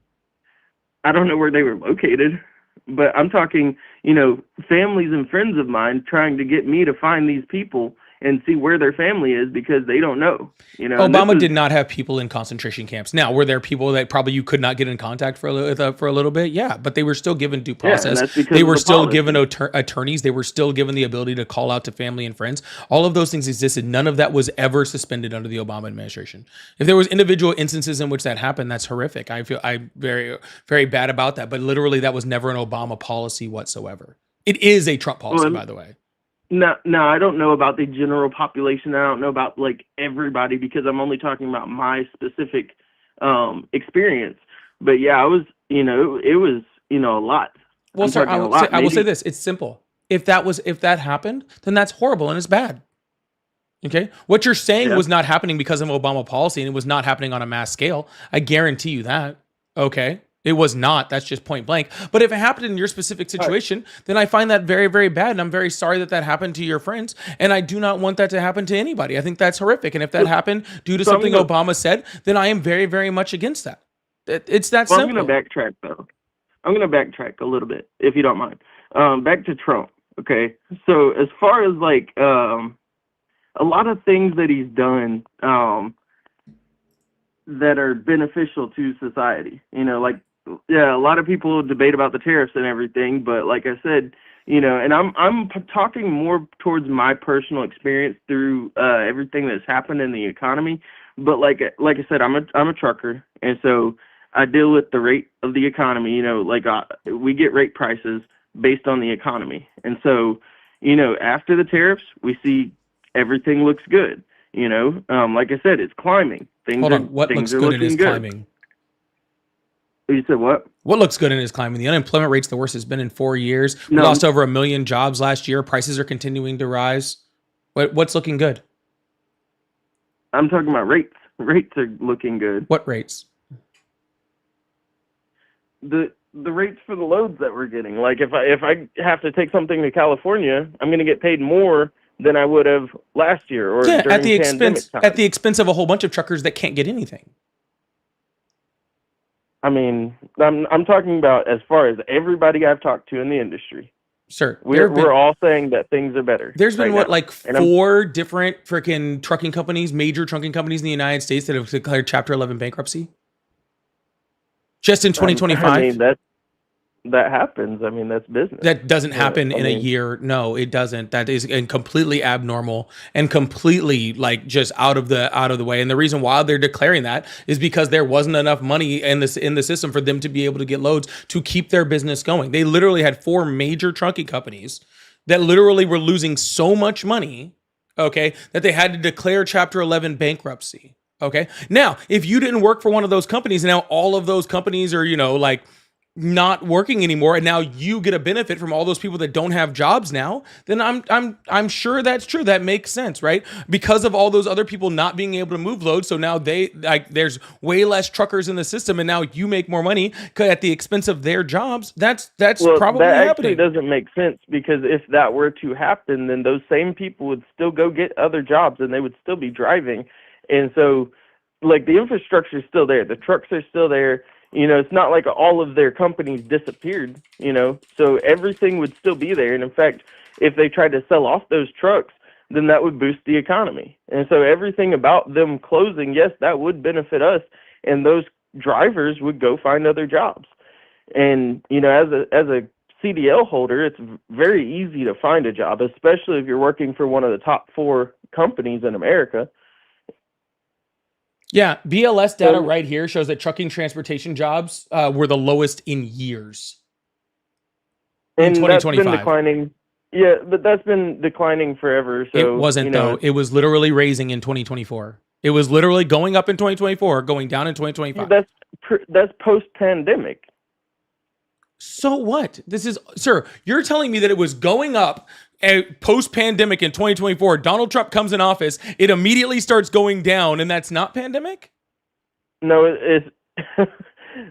I don't know where they were located, but I'm talking, families and friends of mine trying to get me to find these people and see where their family is because they don't know. You know, and this Obama is- did not have people in concentration camps. Now, were there people that probably you could not get in contact for a little bit? Yeah, but they were still given due Yeah, and process. that's because They of were the still policy. given attorneys. They were still given the ability to call out to family and friends. All of those things existed. None of that was ever suspended under the Obama administration. If there was individual instances in which that happened, that's horrific. I'm very, very bad about that. But literally, that was never an Obama policy whatsoever. It is a Trump policy, Well, by the way. No, I don't know about the general population. I don't know about like everybody because I'm only talking about my specific experience. But yeah, it was a lot. Well, I'm sir, talking a I lot, will say maybe- this: it's simple. If that happened, then that's horrible and it's bad. Okay, what you're saying Yeah. was not happening because of Obama policy, and it was not happening on a mass scale. I guarantee you that. Okay, it was not. That's just point blank. But if it happened in your specific situation, then I find that very, very bad, and I'm very sorry that happened to your friends. And I do not want that to happen to anybody. I think that's horrific. And if that happened due to So I'm something gonna- Obama said, then I am very, very much against that. It's that Well, I'm simple. going to backtrack though. I'm going to backtrack a little bit, if you don't mind. Back to Trump. Okay, so as far as like a lot of things that he's done that are beneficial to society, you know, like yeah, a lot of people debate about the tariffs and everything, but like I said, you know, and I'm talking more towards my personal experience through everything that's happened in the economy. But like I said, I'm a trucker, and so I deal with the rate of the economy. You know, like we get rate prices based on the economy, and so you know, after the tariffs, we see everything looks good. You know, like I said, it's climbing. Hold on. What looks good and is climbing? You said what? What looks good and is climbing? The unemployment rate's the worst it's been in 4 years. We No. lost over 1 million jobs last year. Prices are continuing to rise. What's looking good? I'm talking about rates. Rates are looking good. What rates? The rates for the loads that we're getting. Like if I have to take something to California, I'm going to get paid more than I would have last year or Yeah, during at the pandemic expense time. of a whole bunch of truckers that can't get anything. I mean, I'm talking about as far as everybody I've talked to in the industry. Sir, We're all saying that things are better. There's been right now. like And I'm- 4 different freaking trucking companies, major trucking companies in the United States that have declared Chapter 11 bankruptcy. Just in 2025. I mean, that happens. I mean, that's business. That doesn't happen I in a mean- year. No, it doesn't. That is completely abnormal and completely like just out of the way. And the reason why they're declaring that is because there wasn't enough money in the system for them to be able to get loads to keep their business going. They literally had 4 major trucking companies that literally were losing so much money, okay, that they had to declare Chapter 11 bankruptcy. Okay. Now, if you didn't work for one of those companies, and now all of those companies are, you know, like not working anymore, and now you get a benefit from all those people that don't have jobs now, then I'm sure that's true. That makes sense, right? Because of all those other people not being able to move loads, so now there's way less truckers in the system, and now you make more money at the expense of their jobs. That's Well, probably that happening. actually doesn't make sense because if that were to happen, then those same people would still go get other jobs and they would still be driving. And so, like, the infrastructure is still there. The trucks are still there. You know, it's not like all of their companies disappeared, you know, so everything would still be there. And in fact, if they tried to sell off those trucks, then that would boost the economy. And so everything about them closing, yes, that would benefit us. And those drivers would go find other jobs. And, you know, as a CDL holder, it's very easy to find a job, especially if you're working for one of the top 4 companies in America. Yeah, BLS data So- right here shows that trucking transportation jobs were the lowest in years. In And that's been 2025. declining. Yeah, but that's been declining forever. So It wasn't you know, though. It was literally raising in 2024. It was literally going up in 2024, going down in 2025. That's post-pandemic. So what? This is, sir, you're telling me that it was going up post-pandemic in 2024. Donald Trump comes in office, it immediately starts going down, and that's not pandemic? No, it's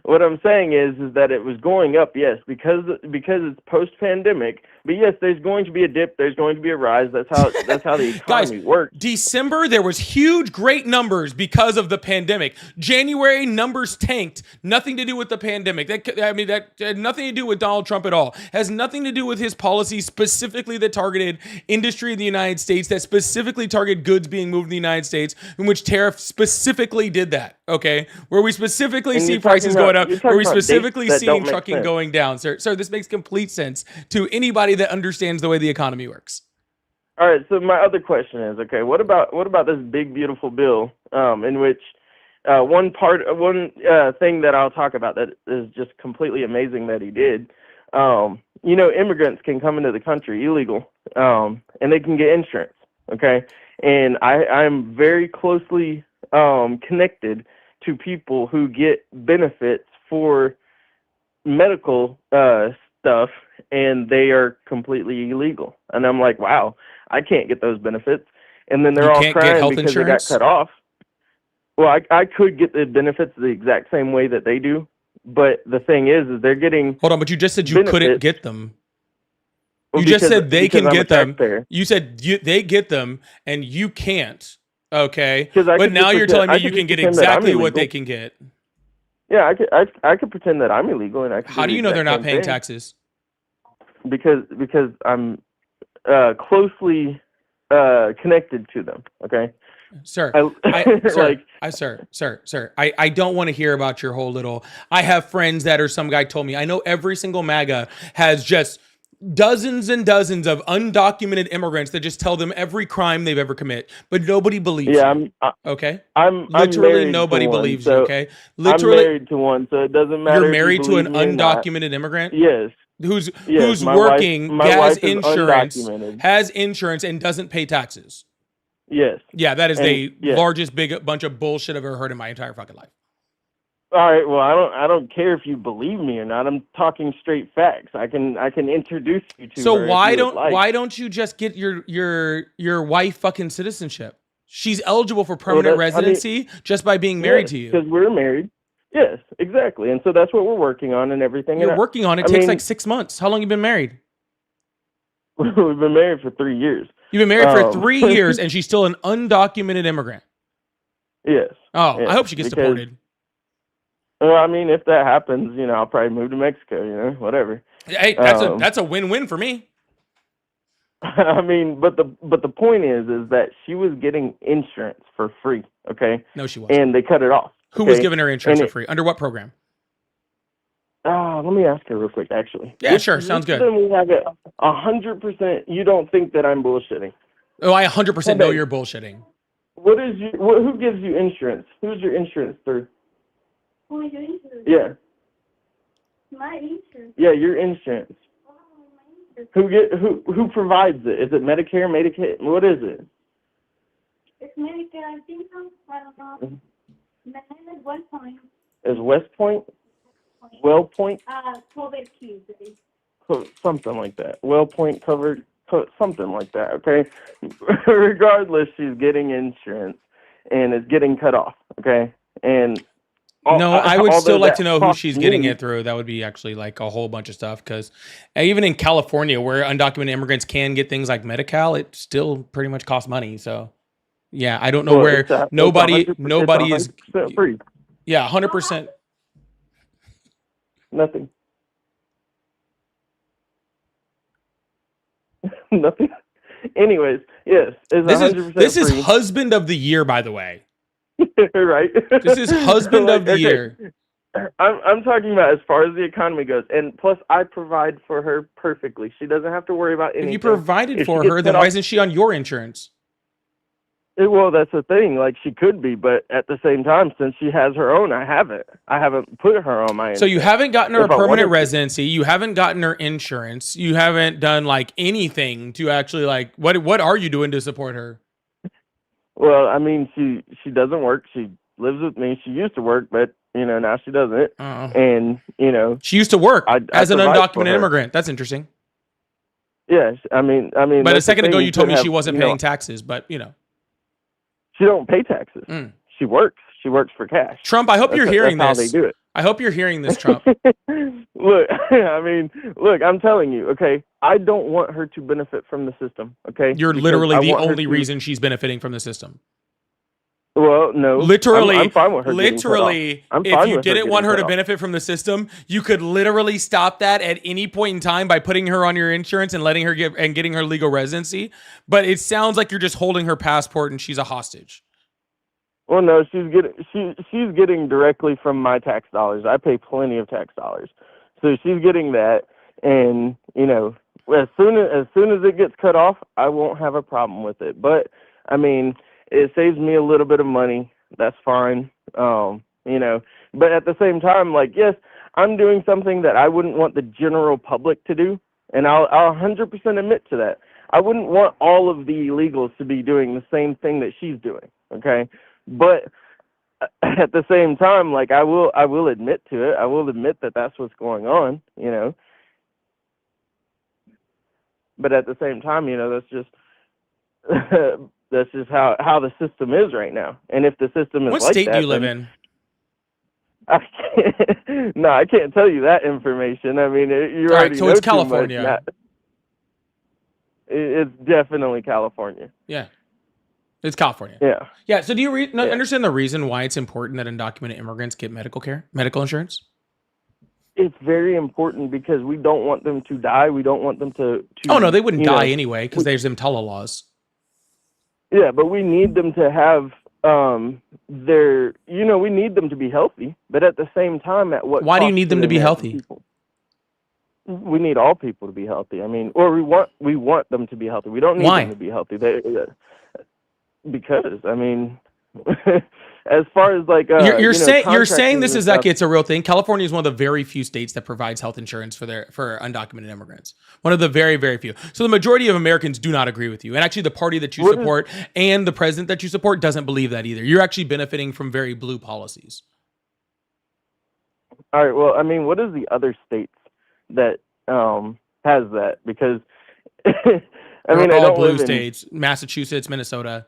what I'm saying is that it was going up, yes, because it's post-pandemic, But yes, there's going to be a dip. There's going to be a rise. That's how the economy works. December, there was huge, great numbers because of the pandemic. January, numbers tanked. Nothing to do with the pandemic. That had nothing to do with Donald Trump at all. Has nothing to do with his policies specifically that targeted industry in the United States, that specifically targeted goods being moved in the United States, in which tariff specifically did that. Okay, where we specifically see prices going up, where we specifically see trucking going down. Sir, this makes complete sense to anybody that understands the way the economy works. All right. So my other question is, okay, what about this big beautiful bill in which one thing that I'll talk about that is just completely amazing that he did. Immigrants can come into the country illegal, and they can get insurance. Okay, and I'm very closely connected to people who get benefits for medical stuff, and they are completely illegal. And I'm like, wow, I can't get those benefits. And then they're all crying because they got cut off. Well, I could get the benefits the exact same way that they do, but the thing is they're getting. Hold on, but you just said you couldn't get them. You just said they can get them. You said they get them, and you can't. Okay, but now you're telling me you can get exactly what they can get. Yeah, I could pretend that I'm illegal, and I can. How do you know they're not paying taxes? Because I'm closely connected to them. Okay, sir. Sir. I don't want to hear about your whole little. I have friends that are. Some guy told me. I know every single MAGA has just dozens and dozens of undocumented immigrants that just tell them every crime they've ever commit, but nobody believes you. Okay? I'm literally nobody believes you, okay? Literally, I'm married to one, so it doesn't matter. You're married to an undocumented immigrant? Yes. Who's working, has insurance, and doesn't pay taxes. Yes. Yeah, that is the largest big bunch of bullshit I've ever heard in my entire fucking life. All right. Well, I don't care if you believe me or not. I'm talking straight facts. I can introduce you to. So why don't you just get your wife fucking citizenship? She's eligible for permanent residency just by being married to you. Because we're married. Yes, exactly. And so that's what we're working on and everything. You're working on it. It takes like 6 months. How long you been married? We've been married for 3 years. You've been married for 3 years, and she's still an undocumented immigrant. Yes. Oh, yes, I hope she gets deported. Well, I mean, if that happens, I'll probably move to Mexico, whatever. Hey, that's a win-win for me. I mean, but the point is that she was getting insurance for free, okay? No, she wasn't. And they cut it off. Who was giving her insurance for free? Under what program? Let me ask her real quick, actually. Yeah, sure. Sounds good. We have it 100%. You don't think that I'm bullshitting? Oh, I 100% know you're bullshitting. Who gives you insurance? Who's your insurance through? Who is your insurance? Yeah. My insurance. Yeah, your insurance. Oh, my insurance. Who provides it? Is it Medicare, Medicaid? What is it? It's Medicare, I think so. I don't know. Mm-hmm. The name is West Point. Is West Point? Well Point? COVID Q. Something like that. Well Point covered, something like that, okay? Regardless, she's getting insurance and it's getting cut off, okay? And I would still like to know who she's getting it through. That would be actually like a whole bunch of stuff, because even in California, where undocumented immigrants can get things like Medi-Cal, it still pretty much costs money. So, yeah, I don't know where nobody is free. Yeah, 100%. Nothing. Nothing. Anyways, yes, this is husband of the year, by the way. Right. This is husband of the year. I'm talking about as far as the economy goes, and plus I provide for her perfectly. She doesn't have to worry about anything. If you provided for her, then why isn't she on your insurance? Well, that's the thing. Like, she could be, but at the same time, since she has her own, I haven't put her on my insurance. So you haven't gotten her a permanent residency. You haven't gotten her insurance. You haven't done like anything to actually like what are you doing to support her? Well, I mean, she doesn't work. She lives with me. She used to work, but now she doesn't. And she used to work as an undocumented immigrant. That's interesting. Yes, I mean. But a second ago, you told me she wasn't paying taxes. But she don't pay taxes. She works. She works for cash. Trump, I hope you're hearing this. That's how they do it. I hope you're hearing this, Trump. Look, I mean, look, I'm telling you, okay, I don't want her to benefit from the system, okay? You're Because literally I the want her only to- reason she's benefiting from the system. Well, no. Literally, I'm fine with her getting cut off. literally, I'm if fine you with her didn't want getting her cut to off. benefit from the system, you could literally stop that at any point in time by putting her on your insurance and letting her getting her legal residency. But it sounds like you're just holding her passport and she's a hostage. Well, no, she's getting directly from my tax dollars. I pay plenty of tax dollars, so she's getting that. And you know, as soon as it gets cut off, I won't have a problem with it. But I mean, it saves me a little bit of money. That's fine. You know, but at the same time, like, yes, I'm doing something that I wouldn't want the general public to do, and I'll 100% admit to that. I wouldn't want all of the illegals to be doing the same thing that she's doing. Okay. But at the same time, like I will admit to it. I will admit that that's what's going on, you know. But at the same time, you know, that's just how the system is right now. And if the system is What like state that, do you live then in? No, I can't tell you that information. I mean, you All already right, so know it's too much. California. It's definitely California. Yeah. It's California. Yeah. Yeah. So do you understand the reason why it's important that undocumented immigrants get medical insurance? It's very important because we don't want them to die. We don't want them to Oh, no, they wouldn't you know, die anyway because there's EMTALA laws. Yeah, but we need them to have we need them to be healthy, but at the same time, at what Why do you cost need them to be American healthy? people? We need all people to be healthy. I mean, or we want them to be healthy. We don't need Why? them to be healthy. Because I mean, as far as like You're saying this and is stuff, like it's a real thing. California is one of the very few states that provides health insurance for undocumented immigrants. One of the very, very few. So the majority of Americans do not agree with you. And actually the party that you What is- support and the president that you support doesn't believe that either. You're actually benefiting from very blue policies. All right. Well, I mean, what is the other states that has that? Because I mean, They're I all don't blue live in. states, Massachusetts, Minnesota.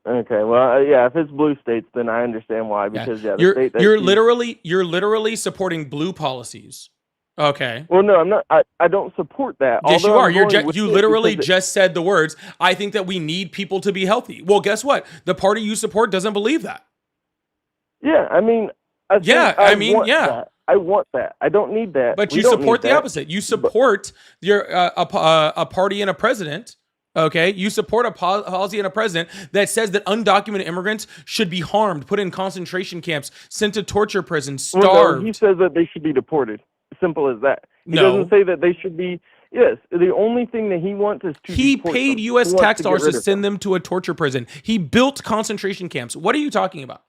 Okay, well, yeah, if it's blue states, then I understand why. Because the state that you're literally supporting blue policies. Okay. Well, no, I'm not. I don't support that. Yes, you although are. I'm You going with it literally because just said the words. I think that we need people to be healthy. Well, guess what? The party you support doesn't believe that. Yeah, I mean, I want that. I don't need that. But We you don't support need the that. opposite. You support a party and a president. Okay, you support a policy and a president that says that undocumented immigrants should be harmed, put in concentration camps, sent to torture prisons, starved. Well, no, he says that they should be deported. Simple as that. He No. doesn't say that they should be. Yes, the only thing that he wants is to. He deport paid them. U.S. He wants tax to get dollars rid to of send them to a torture prison. He built concentration camps. What are you talking about?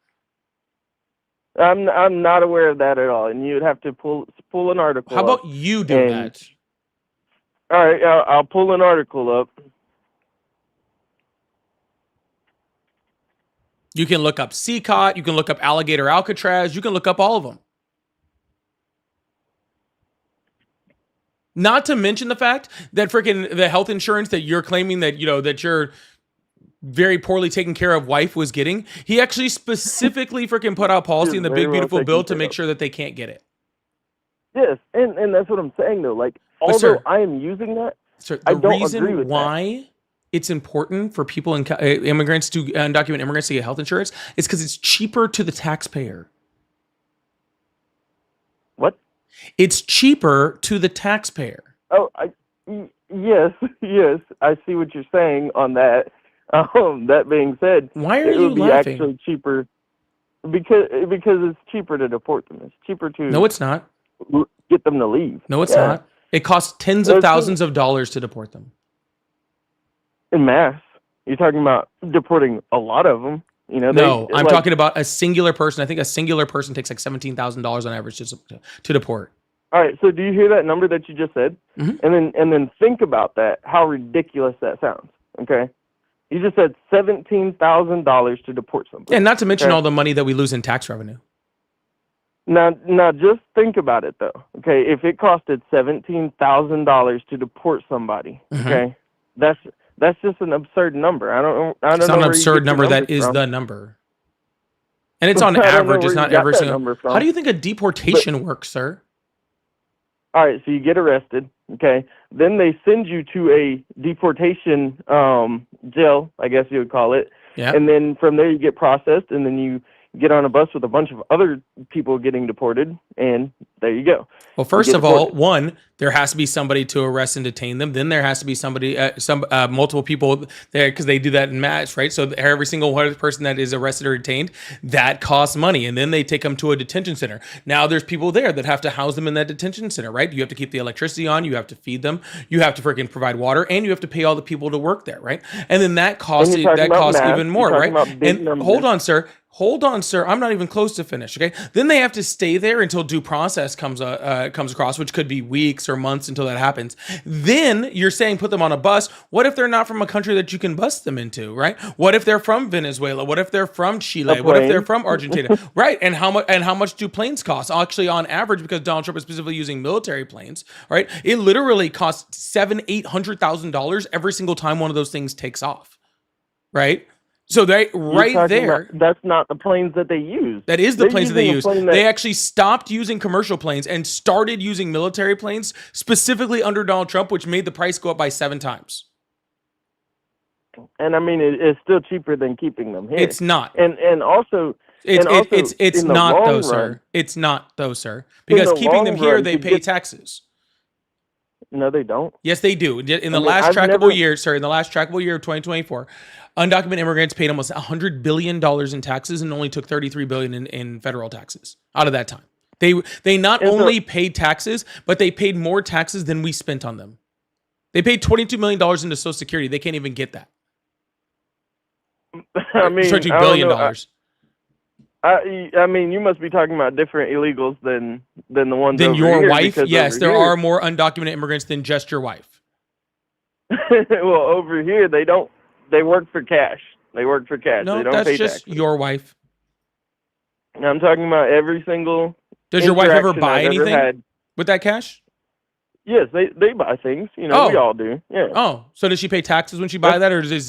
I'm not aware of that at all, and you'd have to pull an article. How up. about you do And- that? All right, I'll pull an article up. You can look up CCOT. You can look up Alligator Alcatraz. You can look up all of them. Not to mention the fact that freaking the health insurance that you're claiming that, that your very poorly taken care of wife was getting, he actually specifically freaking put out policy in the Very big, well beautiful taken bill to care make of. sure that they can't get it. Yes, and that's what I'm saying though. Like, But, although sir, I am using that, Sir, I the don't agree reason with that. why it's important for people and undocumented immigrants to get health insurance is because it's cheaper to the taxpayer. What? It's cheaper to the taxpayer. Oh, yes, I see what you're saying on that. That being said, Why are it you would be laughing? actually cheaper because it's cheaper to deport them. It's cheaper to No, it's not. get them to leave. No, it's Yeah. not. It costs tens of It's- thousands of dollars to deport them. En masse. You're talking about deporting a lot of them. You know. No, I'm like, talking about a singular person. I think a singular person takes like $17,000 on average to deport. All right. So do you hear that number that you just said? Mhm. And then think about that. How ridiculous that sounds. Okay. You just said $17,000 to deport somebody. And not to mention Okay. all the money that we lose in tax revenue. Now, just think about it though. Okay, if it costed $17,000 to deport somebody, Mhm. okay, that's just an absurd number. I don't It's know. not an where you absurd get your number. That numbers is from. the number. And it's on I don't know average. where It's you not got every that single. number from. How do you think a deportation works, sir? All right, so you get arrested, okay? Then they send you to a deportation jail, I guess you would call it. Yeah. And then from there you get processed, and then you get on a bus with a bunch of other people getting deported, and there you go. Well, first get of all, deported. one, there has to be somebody to arrest and detain them. Then there has to be somebody, multiple people there, because they do that in mass, right? So every single one person that is arrested or detained, that costs money, and then they take them to a detention center. Now there's people there that have to house them in that detention center, right? You have to keep the electricity on, you have to feed them, you have to freaking provide water, and you have to pay all the people to work there, right? And then that costs And you're talking about math, even more, you're right? talking about big And numbers. hold on, sir. I'm not even close to finish. Okay. Then they have to stay there until due process comes across, which could be weeks or months until that happens. Then you're saying put them on a bus. What if they're not from a country that you can bus them into, right? What if they're from Venezuela? What if they're from Chile? What if they're from Argentina? Right? And how much do planes cost? Actually, on average, because Donald Trump is specifically using military planes, right? It literally costs $700,000-$800,000 every single time one of those things takes off, right? So they That's not the planes that they use. That is the They're planes that they using a use. plane that- They actually stopped using commercial planes and started using military planes specifically under Donald Trump, which made the price go up by 7 times. And I mean, it's still cheaper than keeping them here. It's not. And also, It's in the not long though, run- sir. It's not though, sir. Because the keeping them long here, run, they to pay get- taxes. No, they don't. Yes, they do. In the I mean, last I've trackable never- year, sorry, in the last trackable year of 2024, undocumented immigrants paid almost $100 billion in taxes and only took $33 billion in federal taxes out of that time. They not And so- only paid taxes, but they paid more taxes than we spent on them. They paid $22 million into Social Security. They can't even get that. I mean, $22 I don't billion. know. I mean, you must be talking about different illegals than the ones Than over your here, wife? because Yes, over there here- are more undocumented immigrants than just your wife. Well, over here they don't. They work for cash. They work for cash. No, they don't that's pay just taxes. your wife. I'm talking about every single. Does your wife ever interaction buy I've ever anything had. with that cash? Yes, they buy things. You know, we Oh. all do. Yeah. Oh, so does she pay taxes when she buy that, or is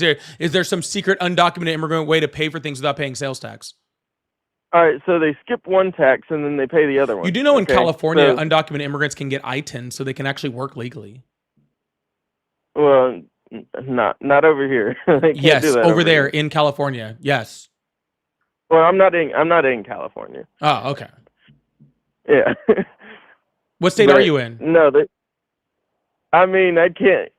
there some secret undocumented immigrant way to pay for things without paying sales tax? All right, so they skip one tax and then they pay the other one. You do know in okay? California, So- undocumented immigrants can get I-10, so they can actually work legally. Well, not over here. They can't Yes, do that over there here. in California. Yes. Well, I'm not in California. Oh, okay. Yeah. What state But, are you in? No, I mean, I can't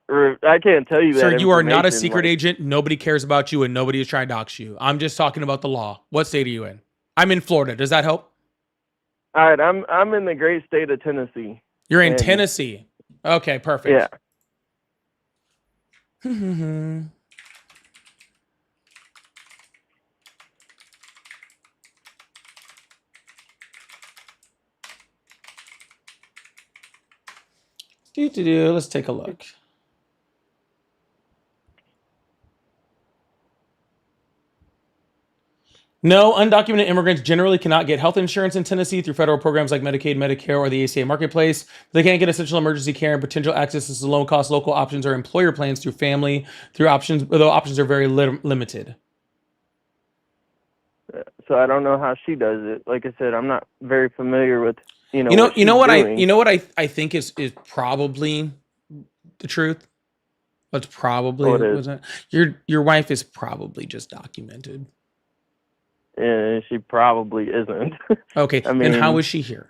tell you that. Sir, you are not a information, secret like- agent. Nobody cares about you, and nobody is trying to dox you. I'm just talking about the law. What state are you in? I'm in Florida. Does that help? All right, I'm in the great state of Tennessee. You're in And- Tennessee. Okay, perfect. Yeah. Let's take a look. No, undocumented immigrants generally cannot get health insurance in Tennessee through federal programs like Medicaid, Medicare, or the ACA Marketplace. They can't get essential emergency care and potential access to low-cost local options or employer plans through family, through options, although options are very limited. So I don't know how she does it. Like I said, I'm not very familiar with You know what I think is probably the truth. That's probably What is? your wife is probably just documented. She probably isn't. Okay, I and how mean- is she here?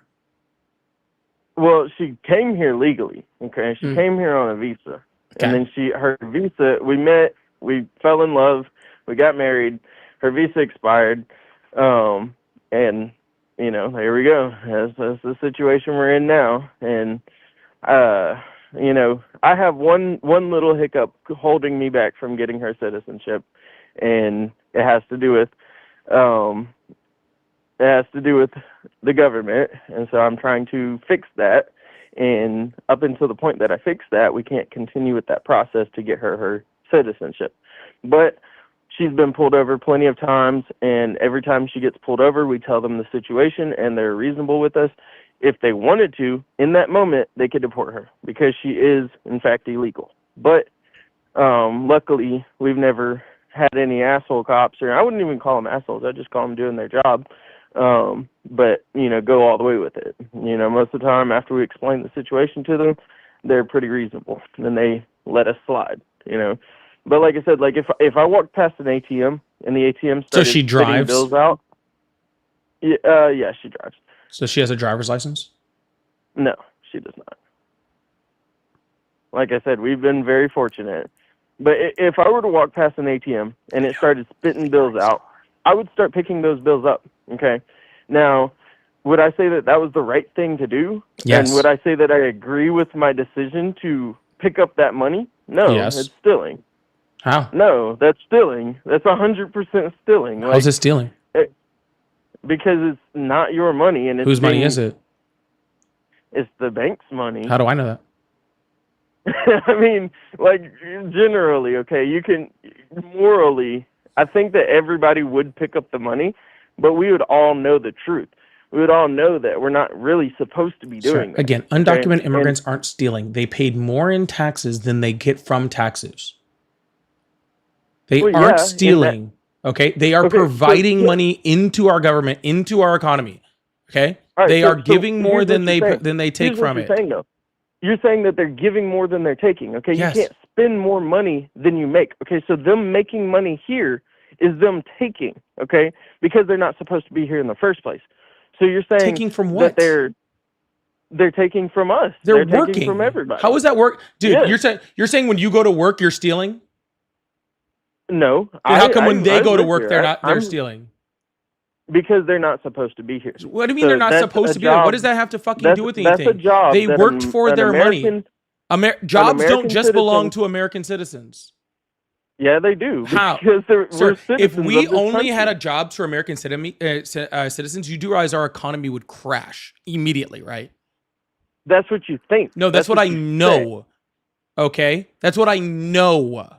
Well, she came here legally. Okay, she came here on a visa, Okay. and then her visa. We met, we fell in love, we got married. Her visa expired, and there we go. That's the situation we're in now. And I have one little hiccup holding me back from getting her citizenship, and it has to do with the government, and so I'm trying to fix that. And up until the point that I fix that, we can't continue with that process to get her citizenship. But she's been pulled over plenty of times, and every time she gets pulled over, we tell them the situation, and they're reasonable with us. If they wanted to, in that moment, they could deport her because she is, in fact, illegal. But luckily, we've never had any asshole cops, or I wouldn't even call them assholes. I'd just call them doing their job. But, you know, go all the way with it. You know, most of the time after we explain the situation to them, they're pretty reasonable, and they let us slide, you know. But like I said, like if I walked past an ATM and the ATM started So she spitting drives? bills out, yeah, she drives. So she has a driver's license? No, she does not. Like I said, we've been very fortunate. But if I were to walk past an ATM and it started spitting bills out, I would start picking those bills up, okay? Now, would I say that that was the right thing to do? Yes. And would I say that I agree with my decision to pick up that money? No, Yes. it's stealing. How? No, that's stealing. That's 100% stealing. How's it stealing? Because it's not your money, and it's Whose money is it? It's the bank's money. How do I know that? I mean, like, generally, okay, you can, morally, I think that everybody would pick up the money, but we would all know the truth. We would all know that we're not really supposed to be doing that. Again, undocumented immigrants aren't stealing. They paid more in taxes than they get from taxes. They aren't stealing. Okay? They are providing money into our government, into our economy. Okay? All right, they are giving more here's than what you're saying. they take Here's what from you're it. saying, though. You're saying that they're giving more than they're taking, okay? Yes. You can't spend more money than you make, okay? So them making money here is them taking, okay? Because they're not supposed to be here in the first place. So you're saying Taking from what? that they're taking from us. They're taking working from everybody. How does that work, dude? Yes. You're saying when you go to work, you're stealing. No. And how come when they go to live work, here. they're I'm stealing? Because they're not supposed to be here. What do you mean So they're not that's supposed a to be here? What job- does that have to fucking that's- do with that's a anything? job They that worked an- for an their money. American- Jobs don't American just belong citizen- to American citizens. Yeah, they do. How? Because we're Sir, citizens if we of this only had a country. jobs for American citizens, you do realize our economy would crash immediately, right? That's what you think. No, that's what I you know. Okay? That's what I know.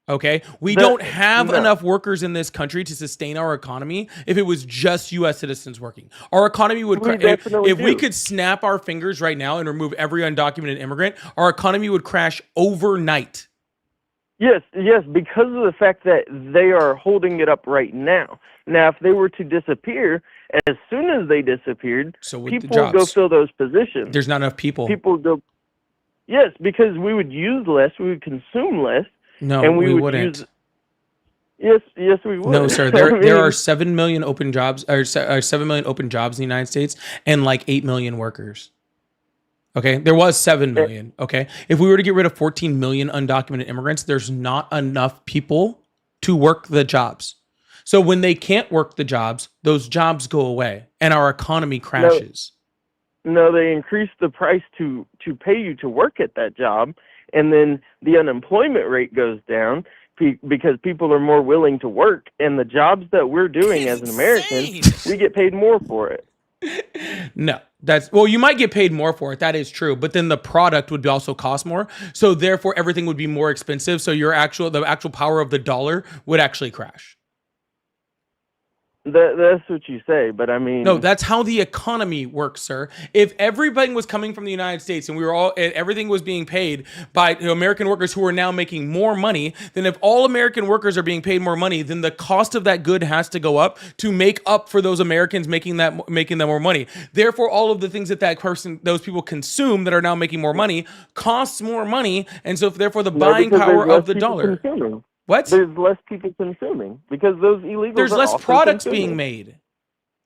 Okay? We That- don't have no. enough workers in this country to sustain our economy if it was just US citizens working. Our economy would We crash. definitely If we do. could snap our fingers right now and remove every undocumented immigrant, our economy would crash overnight. Yes, because of the fact that they are holding it up right now. Now, if they were to disappear, as soon as they disappeared, So with the people would go jobs, fill those positions. there's not enough people. People would go. Yes, because we would use less, we would consume less, No, and we we would wouldn't. use. Yes, we would. No, sir. I There mean, are 7 million open jobs, or 7 million open jobs in the United States, and like 8 million workers. Okay, there was 7 million. Okay, if we were to get rid of 14 million undocumented immigrants, there's not enough people to work the jobs. So when they can't work the jobs, those jobs go away, and our economy crashes. No, they increase the price to pay you to work at that job, and then the unemployment rate goes down because people are more willing to work, and the jobs that we're doing as an American, we get paid more for it. No, well, you might get paid more for it. That is true, but then the product would also cost more. So therefore, everything would be more expensive. So the actual power of the dollar would actually crash. That's what you say, but I mean, No, that's how the economy works, sir. If everything was coming from the United States and everything was being paid by American workers who are now making more money, then if all American workers are being paid more money, then the cost of that good has to go up to make up for those Americans making them more money. Therefore, all of the things that those people consume that are now making more money costs more money, and so therefore the buying because power there's less of the people dollar. consuming. What? There's less people consuming because those illegals. There's are less also products consuming. being made.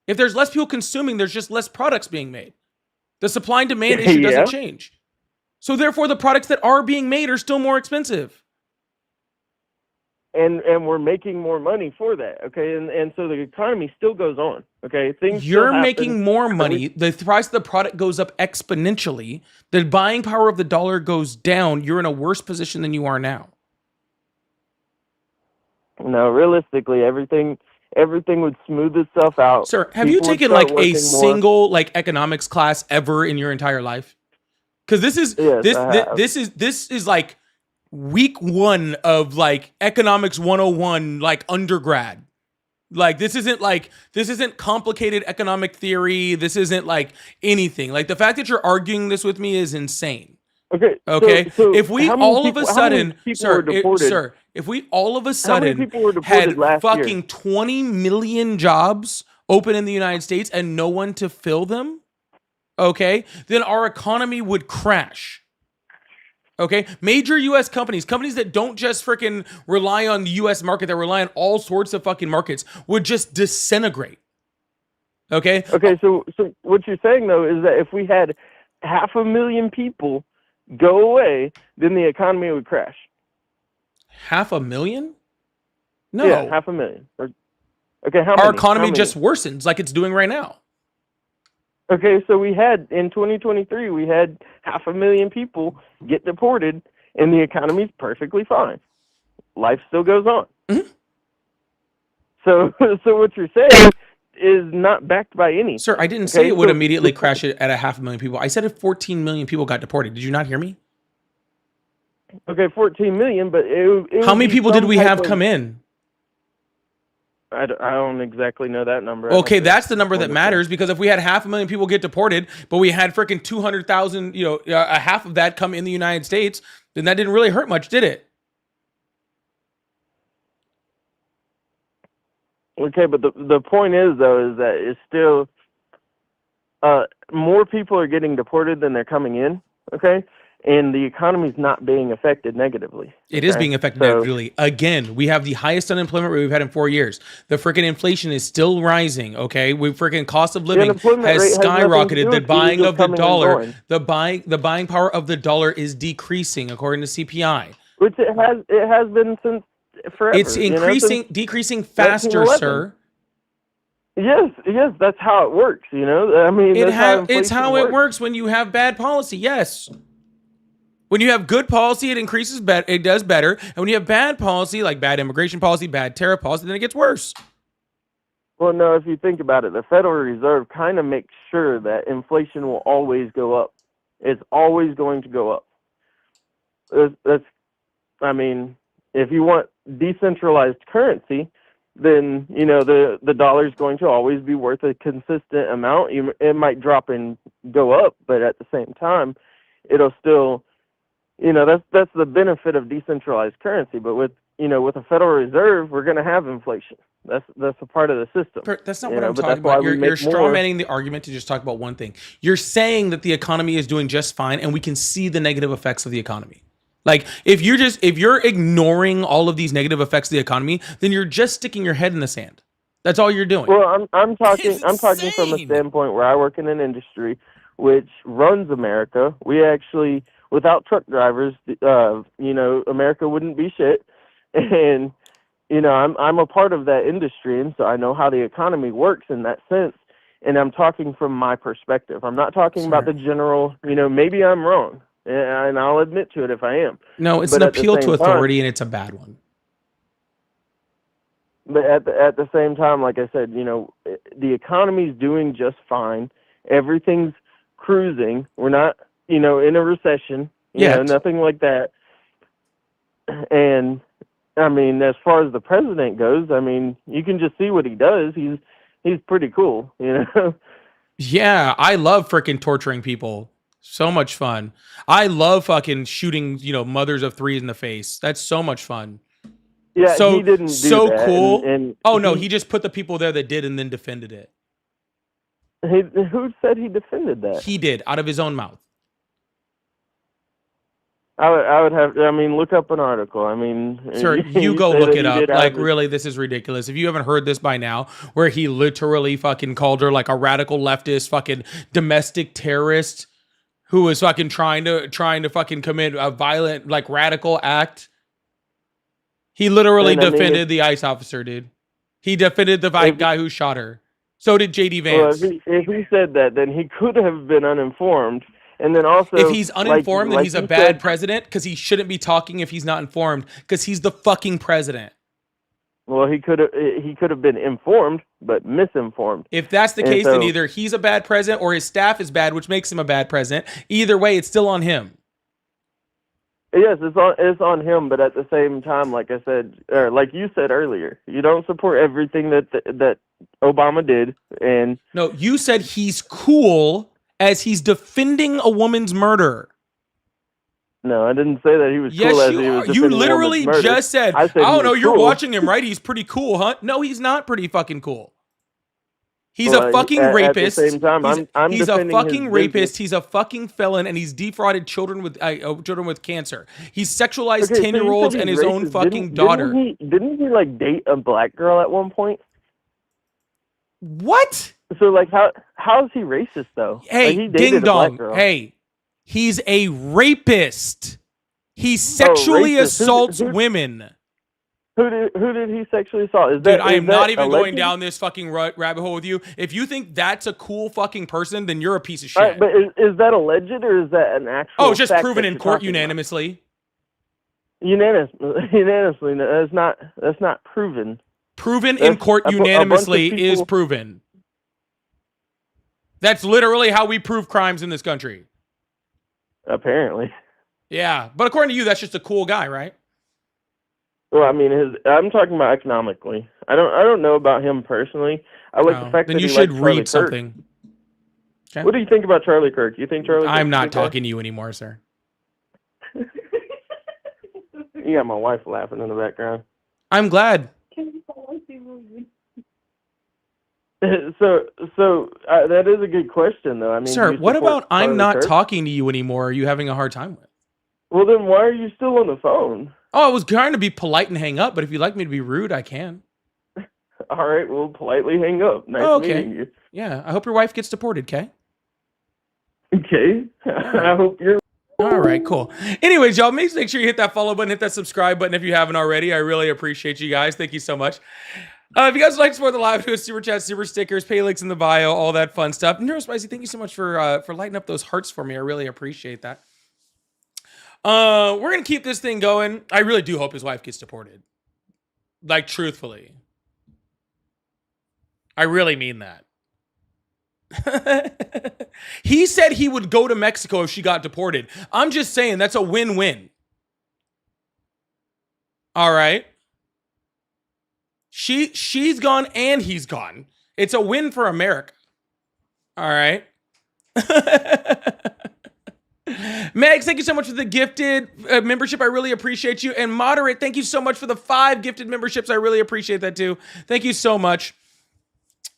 If there's less people consuming, there's just less products being made. The supply and demand issue Yeah. doesn't change. So therefore, the products that are being made are still more expensive. And we're making more money for that, okay? And so the economy still goes on, okay? Things still You're happen. making more money. The price of the product goes up exponentially. The buying power of the dollar goes down. You're in a worse position than you are now. No, realistically, everything would smooth itself out. Sir, have you People would taken start like a working more. single like economics class ever in your entire life? Because this is Yes, I have. this is like week 1 of like economics 101 like undergrad. Like this isn't complicated economic theory. This isn't like anything. Like the fact that you're arguing this with me is insane. Okay. Okay, So if we how many all people, of a how many sudden, people were deported? if we all of a How many sudden people were had deported last year? fucking 20 million jobs open in the United States and no one to fill them, okay, then our economy would crash. Okay, major U.S. companies that don't just freaking rely on the U.S. market, that rely on all sorts of fucking markets, would just disintegrate. Okay. Okay. So what you're saying though is that if we had 500,000 people go away, then the economy would crash. 500,000? No. Yeah, 500,000. Okay, how many? Our economy How many? just worsens like it's doing right now. Okay, so we had in 2023 we had 500,000 people get deported, and the economy's perfectly fine. Life still goes on. Mhm. So what you're saying is not backed by any. Sir, I didn't say Okay, it would so- immediately crash it at 500,000 people. I said if 14 million people got deported. Did you not hear me? Okay, 14 million, but it How would many be people did some we type have of- come in? I don't exactly know that number. I don't Okay, think that's the number that wonderful. matters, because if we had 500,000 people get deported, but we had freaking 200,000, a half of that come in the United States, then that didn't really hurt much, did it? Okay, but the point is though is that it's still more people are getting deported than they're coming in. Okay, and the economy's not being affected negatively. It is okay? being affected So- negatively. Again, we have the highest unemployment rate we've had in 4 years. The freaking inflation is still rising. Okay, we freaking cost of living unemployment has rate has nothing to do skyrocketed. The with it. buying It's of the coming and dollar, going. the buying power of the dollar is decreasing according to CPI. Which it has been since forever. It's increasing, decreasing faster, 1911. sir. Yes, that's how it works. I mean, It's that's how it works when you have bad policy. Yes. When you have good policy, it increases it does better. And when you have bad policy, like bad immigration policy, bad tariff policy, then it gets worse. Well, no, if you think about it, the Federal Reserve kind of makes sure that inflation will always go up. It's always going to go up. I mean, if you want decentralized currency, then the dollar is going to always be worth a consistent amount. It might drop and go up, but at the same time, it'll still, that's the benefit of decentralized currency. But with a Federal Reserve, we're going to have inflation. That's a part of the system. That's not You what know, I'm but talking that's why about. we You're make straw more. manning the argument to just talk about one thing. You're saying that the economy is doing just fine, and we can see the negative effects of the economy. Like, if you're ignoring all of these negative effects of the economy, then you're just sticking your head in the sand. That's all you're doing. Well, I'm talking It's from a insane. standpoint where I work in an industry which runs America. We actually, without truck drivers, America wouldn't be shit. And I'm a part of that industry, and so I know how the economy works in that sense. And I'm talking from my perspective. I'm not talking about the general. Maybe I'm wrong, and I'll admit to it if I am. No, it's But an at the appeal to same time- authority, and it's a bad one. But at the same time, like I said, the economy's doing just fine. Everything's cruising. We're not, in a recession. Yet. Nothing like that. And I mean, as far as the president goes, I mean, you can just see what he does. He's pretty cool, Yeah, I love freaking torturing people. So much fun. I love fucking shooting, mothers of three in the face. That's so much fun. Yeah, So- he didn't do so that. cool. And Oh no, he just put the people there that did and then defended it. who said he defended that? He did out of his own mouth. I would have. I mean, look up an article. I mean, Sir, you go say look that it he up. did Like, have it. really, this is ridiculous. If you haven't heard this by now, where he literally fucking called her like a radical leftist fucking domestic terrorist who was fucking trying to fucking commit a violent, like, radical act. He literally And I mean, defended the ICE officer, dude. He defended the guy who shot her. So did JD Well, Vance. if he said that, then he could have been uninformed. And then also, If he's uninformed, then like he's a you bad said- president, because he shouldn't be talking if he's not informed, because he's the fucking president. Well, he could have been informed, but misinformed. If that's the And case, then so- either he's a bad president or his staff is bad, which makes him a bad president. Either way, it's still on him. Yes, it's on him, but at the same time, like I said, or like you said earlier, you don't support everything that Obama did, and No, you said he's cool as he's defending a woman's murder. No, I didn't say that he was Yes, cool as you he was are. You defending a literally woman's murder. just said, I said "Oh he no, was you're cool. watching him, right? He's pretty cool, huh?" No, he's not pretty fucking cool. He's Well, a fucking at rapist. the same time, I'm he's a defending fucking his rapist. business. He's a fucking felon, and he's defrauded children with cancer. He's sexualized Okay, 10-year-olds so you said and he's his own racist. fucking daughter. Didn't he like date a black girl at one point? What? So like how is he racist though? Hey, like, he dated ding a black dong. girl. Hey, he's a rapist. He sexually racist. assaults Who- women. Who did he sexually assault? Is Dude, that, I am is not that even alleged? going down this fucking rabbit hole with you. If you think that's a cool fucking person, then you're a piece of shit. All right, but is that alleged or is that an actual? Oh, it's just fact proven that in you're court talking about? unanimously. Unanimously, no, that's not proven. Proven in That's court a bunch of unanimously is people- proven. That's literally how we prove crimes in this country. Apparently. Yeah, but according to you, that's just a cool guy, right? Well, I mean, I'm talking about economically. I don't know about him personally. I like the fact Then that you he should likes Charlie read Kirk. something. Okay. What do you think about Charlie Kirk? You think Charlie? I'm Kirk's not a good guy? talking to you anymore, sir. You got my wife laughing in the background. I'm glad. So that is a good question, though. I mean, Sir, do you what support about I'm Charlie not Kirk? talking to you anymore? Are you having a hard time with? Well, then why are you still on the phone? Oh, I was trying to be polite and hang up, but if you'd like me to be rude, I can. All right, we'll politely hang up. Nice Oh, okay. meeting you. Yeah, I hope your wife gets deported, okay? Okay. I hope you're. All right, cool. Anyways, y'all, make sure you hit that follow button, hit that subscribe button if you haven't already. I really appreciate you guys. Thank you so much. If you guys would like to support the live, do a super chat, super stickers, pay links in the bio, all that fun stuff. Neurospicy, thank you so much for lighting up those hearts for me. I really appreciate that. We're gonna keep this thing going. I really do hope his wife gets deported. Like, truthfully. I really mean that. He said he would go to Mexico if she got deported. I'm just saying that's a win-win. All right. She's gone and he's gone. It's a win for America. All right. Megs, thank you so much for the gifted membership. I really appreciate you. And Moderate, thank you so much for the 5 gifted memberships. I really appreciate that too. Thank you so much.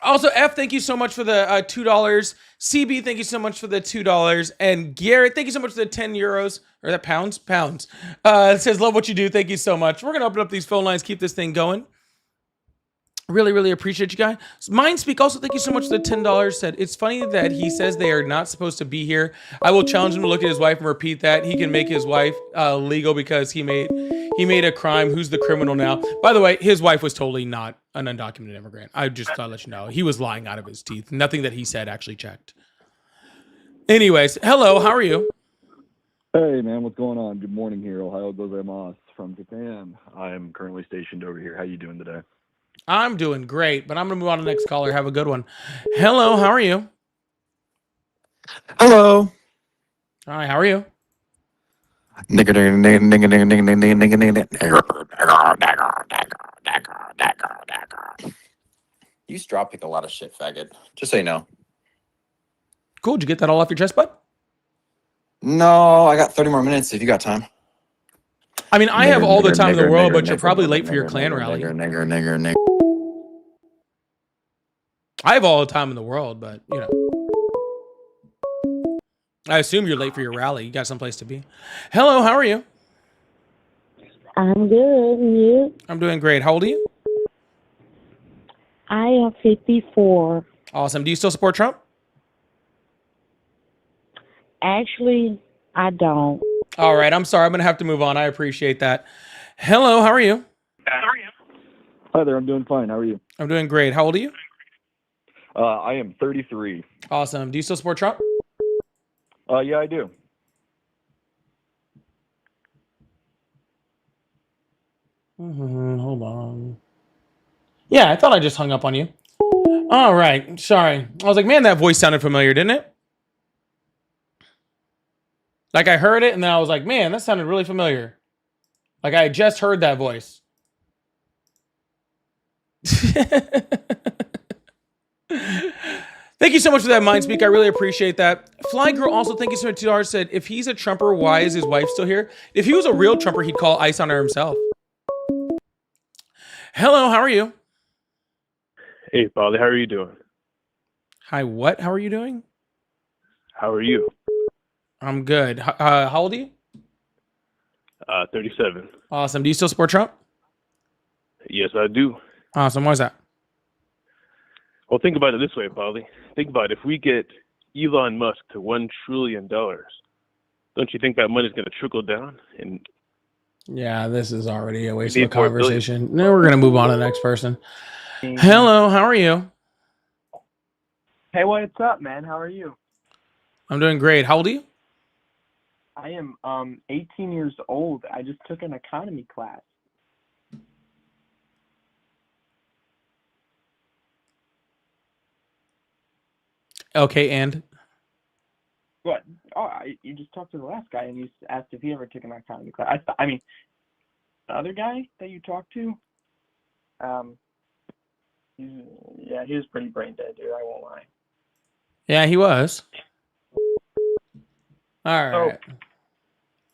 Also, F, thank you so much for the $2. CB, thank you so much for the $2. And Garrett, thank you so much for the 10 euros. Or that pounds? Pounds. It says, love what you do. Thank you so much. We're going to open up these phone lines, keep this thing going. Really, really appreciate you guys. Mindspeak, also thank you so much for the $10. Said, it's funny that he says they are not supposed to be here. I will challenge him to look at his wife and repeat that. He can make his wife legal because he made a crime. Who's the criminal now? By the way, his wife was totally not an undocumented immigrant. I just thought I'd let you know. He was lying out of his teeth. Nothing that he said actually checked. Anyways, hello, how are you? Hey, man, what's going on? Good morning here. Ohio gozaimasu from Japan. I am currently stationed over here. How you doing today? I'm doing great, but I'm going to move on to the next caller. Have a good one. Hello, how are you? Hello. Hi, how are you? You straw pick a lot of shit, faggot. Just so you know. Cool. Did you get that all off your chest, bud? No, I got 30 more minutes if you got time. I mean, I have all the time in the world, but you're probably late for your clan rally. I have all the time in the world, but, you know. I assume you're late for your rally. You got someplace to be. Hello, how are you? I'm good. And you? I'm doing great. How old are you? I am 54. Awesome. Do you still support Trump? Actually, I don't. All right. I'm sorry. I'm going to have to move on. I appreciate that. Hello, how are you? Hi there. I'm doing fine. How are you? I'm doing great. How old are you? I am 33. Awesome. Do you still support Trump? Yeah, I do. Hold on. Yeah, I thought I just hung up on you. All right. Sorry. I was like, man, that voice sounded familiar, didn't it? Like I heard it and then I was like, man, that sounded really familiar. Like I had just heard that voice. Thank you so much for that, Mindspeak. I really appreciate that. Fly Girl also, thank you so much. $2 said, if he's a Trumper, why is his wife still here? If he was a real Trumper, he'd call ICE on her himself. Hello, how are you? Hey, Polly, how are you doing? Hi, what? How are you doing? How are you? I'm good. How old are you? 37. Awesome. Do you still support Trump? Yes, I do. Awesome. Why is that? Well, think about it this way, Polly. Think about it. If we get Elon Musk to $1 trillion, don't you think that money's going to trickle down? And Yeah, this is already a waste We of a need more conversation. No, we're going to move on to the next person. Hello, how are you? Hey, what's up, man? How are you? I'm doing great. How old are you? I am 18 years old. I just took an economy class. Okay, and? What? Oh, you just talked to the last guy and you asked if he ever took an economy class. I mean, the other guy that you talked to, he was pretty brain dead, dude. I won't lie. Yeah, he was. All right.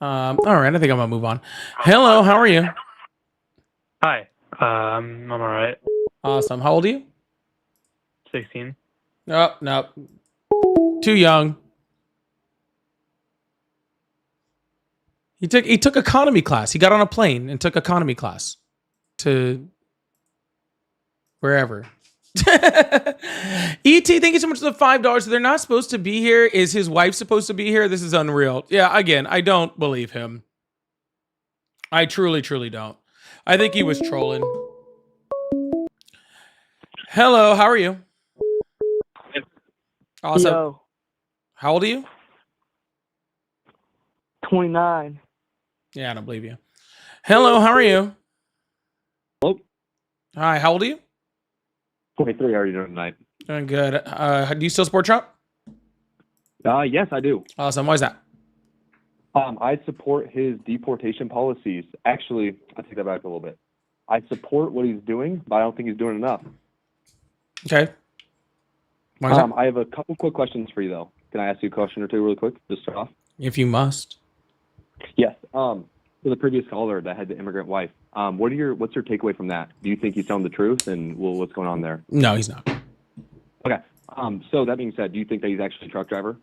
All right, I think I'm going to move on. Hello, how are you? Hi. I'm all right. Awesome. How old are you? 16. Oh, no. Too young. He took economy class. He got on a plane and took economy class to wherever. ET, thank you so much for the $5. They're not supposed to be here. Is his wife supposed to be here? This is unreal. Yeah, again, I don't believe him. I truly, truly don't. I think he was trolling. Hello, how are you? Awesome. Yo, How old are you? 29. Yeah, I don't believe you. Hello, how are you? Hello. Hi, how old are you? 23. How are you doing tonight? Doing good. Do you still support Trump? Yes, I do. Awesome. Why is that? I support his deportation policies. Actually, I take that back a little bit. I support what he's doing, but I don't think he's doing enough. Okay. Why is that? I have a couple quick questions for you, though. Can I ask you a question or two really quick? Just start off. If you must. Yes. For the previous caller that had the immigrant wife, what's your takeaway from that? Do you think he's telling the truth, and what's going on there? No, he's not. Okay. So that being said, do you think that he's actually a truck driver?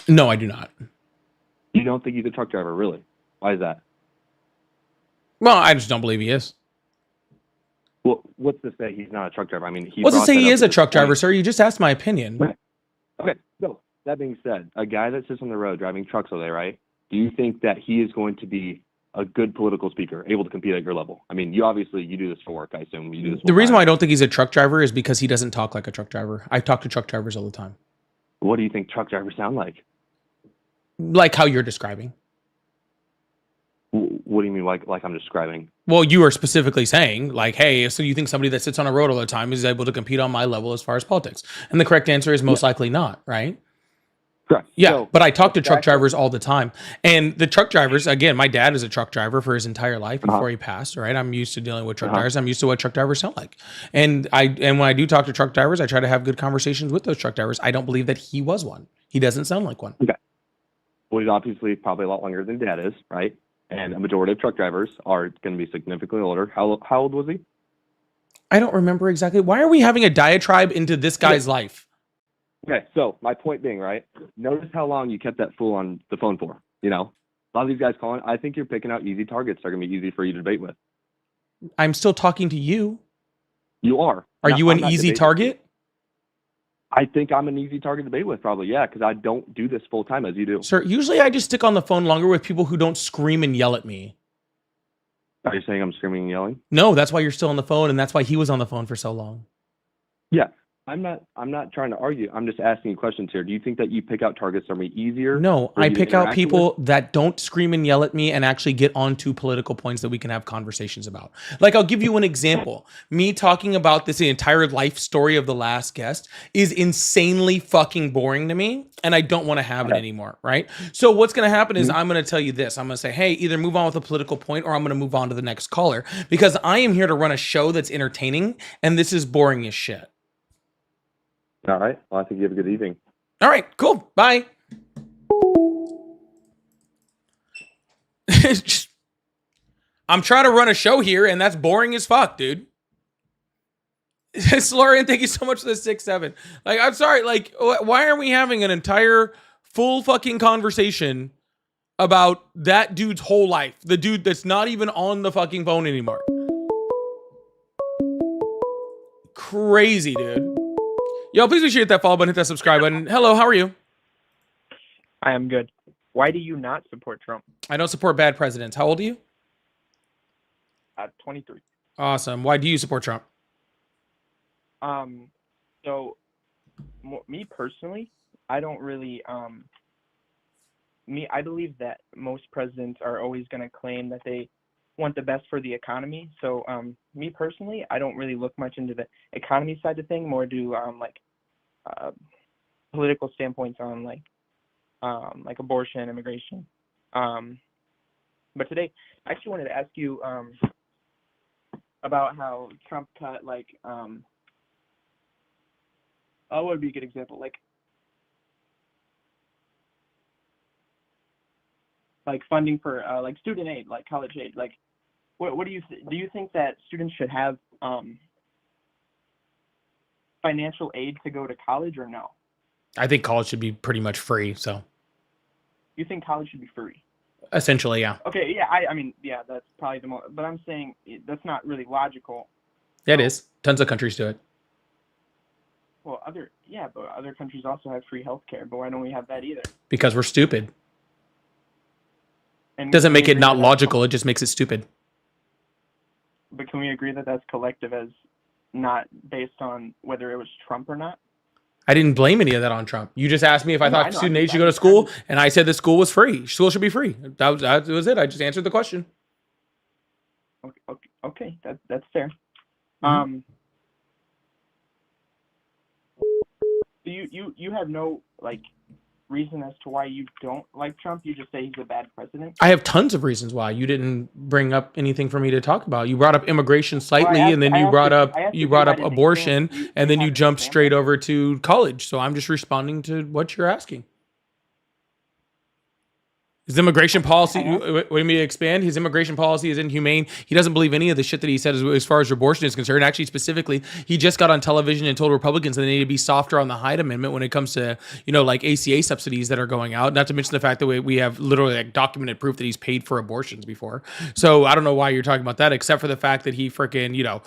No, I do not. You don't think he's a truck driver, really? Why is that? Well, I just don't believe he is. Well, what's to say he's not a truck driver? I mean, What's to brought say that he up is a at this truck driver, point. sir? You just asked my opinion. Okay. So that being said, a guy that sits on the road driving trucks all day, right? Do you think that he is going to be a good political speaker, able to compete at your level? I mean, you do this for work, I assume. You do this. The reason why I don't think he's a truck driver is because he doesn't talk like a truck driver. I talk to truck drivers all the time. What do you think truck drivers sound like? Like how you're describing. What do you mean, like I'm describing? Well, you are specifically saying, like, hey, so you think somebody that sits on a road all the time is able to compete on my level as far as politics? And the correct answer is most likely not, right? Correct. Yeah, So, but I talk to truck drivers all the time. And the truck drivers, again, my dad is a truck driver for his entire life before he passed, right? I'm used to dealing with truck drivers. I'm used to what truck drivers sound like. And when I do talk to truck drivers, I try to have good conversations with those truck drivers. I don't believe that he was one. He doesn't sound like one. Okay. Well, he's obviously probably a lot younger than Dad is, right? And a majority of truck drivers are going to be significantly older. How old was he? I don't remember exactly. Why are we having a diatribe into this guy's life? Okay, so my point being, right? Notice how long you kept that fool on the phone for. You know, a lot of these guys calling. I think you're picking out easy targets that are going to be easy for you to debate with. I'm still talking to you. You are. Are Now, you I'm an not easy debating. target? I think I'm an easy target to debate with, probably, yeah, because I don't do this full time as you do. Sir, usually I just stick on the phone longer with people who don't scream and yell at me. Are you saying I'm screaming and yelling? No, that's why you're still on the phone, and that's why he was on the phone for so long. Yeah, I'm not trying to argue. I'm just asking you questions here. Do you think that you pick out targets that are easier? No, for I you to pick out interact people that don't scream and yell at me and actually get onto political points that we can have conversations about. Like, I'll give you an example. Me talking about this entire life story of the last guest is insanely fucking boring to me, and I don't want to have it anymore, right? So what's going to happen is I'm going to tell you this. I'm going to say, hey, either move on with a political point or I'm going to move on to the next caller, because I am here to run a show that's entertaining, and this is boring as shit. All right. Well, I think you have a good evening. All right, cool. Bye. It's just- I'm trying to run a show here, and that's boring as fuck, dude. Slorian, thank you so much for the 6-7. Like, I'm sorry, like, why aren't we having an entire full fucking conversation about that dude's whole life? The dude that's not even on the fucking phone anymore. Crazy, dude. Yo, please make sure you hit that follow button, hit that subscribe button. Hello, how are you? I am good. Why do you not support Trump? I don't support bad presidents. How old are you? 23. Awesome. Why do you support Trump? So me personally, I don't really, I believe that most presidents are always going to claim that they want the best for the economy. So, me personally, I don't really look much into the economy side of thing, more do, political standpoints on like abortion, immigration. But today, I actually wanted to ask you, about how Trump cut what would be a good example? Like funding for like student aid, like college aid. Like, what do you do? You think that students should have financial aid to go to college or no? I think college should be pretty much free. So You think college should be free? essentially, yeah. Okay, yeah. I mean, yeah, that's probably the most. But I'm saying that's not really logical. Yeah, it is. Tons of countries do it. Well, but other countries also have free healthcare. But why don't we have that either? Because we're stupid. And Doesn't can we make it agree not that logical. It just makes it stupid. But can we agree that that's collective, as not based on whether it was Trump or not? I didn't blame any of that on Trump. You just asked me if I No, I thought know. student aid should go to school, and I said the school was free. School should be free. That was it. I just answered the question. Okay, that's fair. Mm-hmm. You have no reason as to why you don't like Trump. You just say he's a bad president. I have tons of reasons why. You didn't bring up anything for me to talk about. You brought up immigration slightly, Well, I and then asked- you I brought asked up if you you brought had up an abortion, example. and then have you an jumped example? straight over to college. So I'm just responding to what you're asking. His immigration policy, what do you mean to expand? His immigration policy is inhumane. He doesn't believe any of the shit that he said as far as abortion is concerned. Actually, specifically, he just got on television and told Republicans that they need to be softer on the Hyde Amendment when it comes to, like ACA subsidies that are going out. Not to mention the fact that we have literally documented proof that he's paid for abortions before. So I don't know why you're talking about that, except for the fact that he freaking,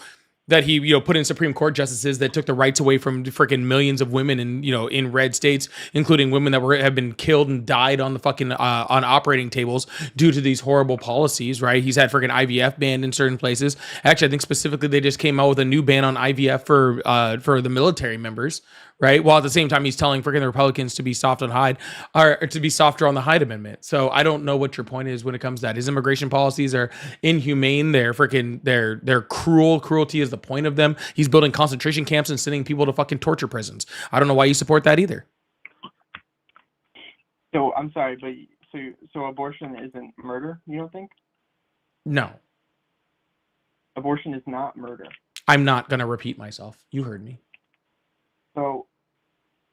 that he put in Supreme Court justices that took the rights away from freaking millions of women in red states, including women that have been killed and died on the fucking on operating tables due to these horrible policies, right? He's had freaking IVF banned in certain places. Actually, I think specifically they just came out with a new ban on IVF for the military members, right? While at the same time he's telling freaking the Republicans to be soft on Hyde, or to be softer on the Hyde Amendment. So I don't know what your point is when it comes to that. His immigration policies are inhumane. They're freaking they're cruel. Cruelty is the point of them. He's building concentration camps and sending people to fucking torture prisons. I don't know why you support that either. So I'm sorry, but so abortion isn't murder? You don't think? No, Abortion is not murder. I'm not gonna repeat myself. You heard me. So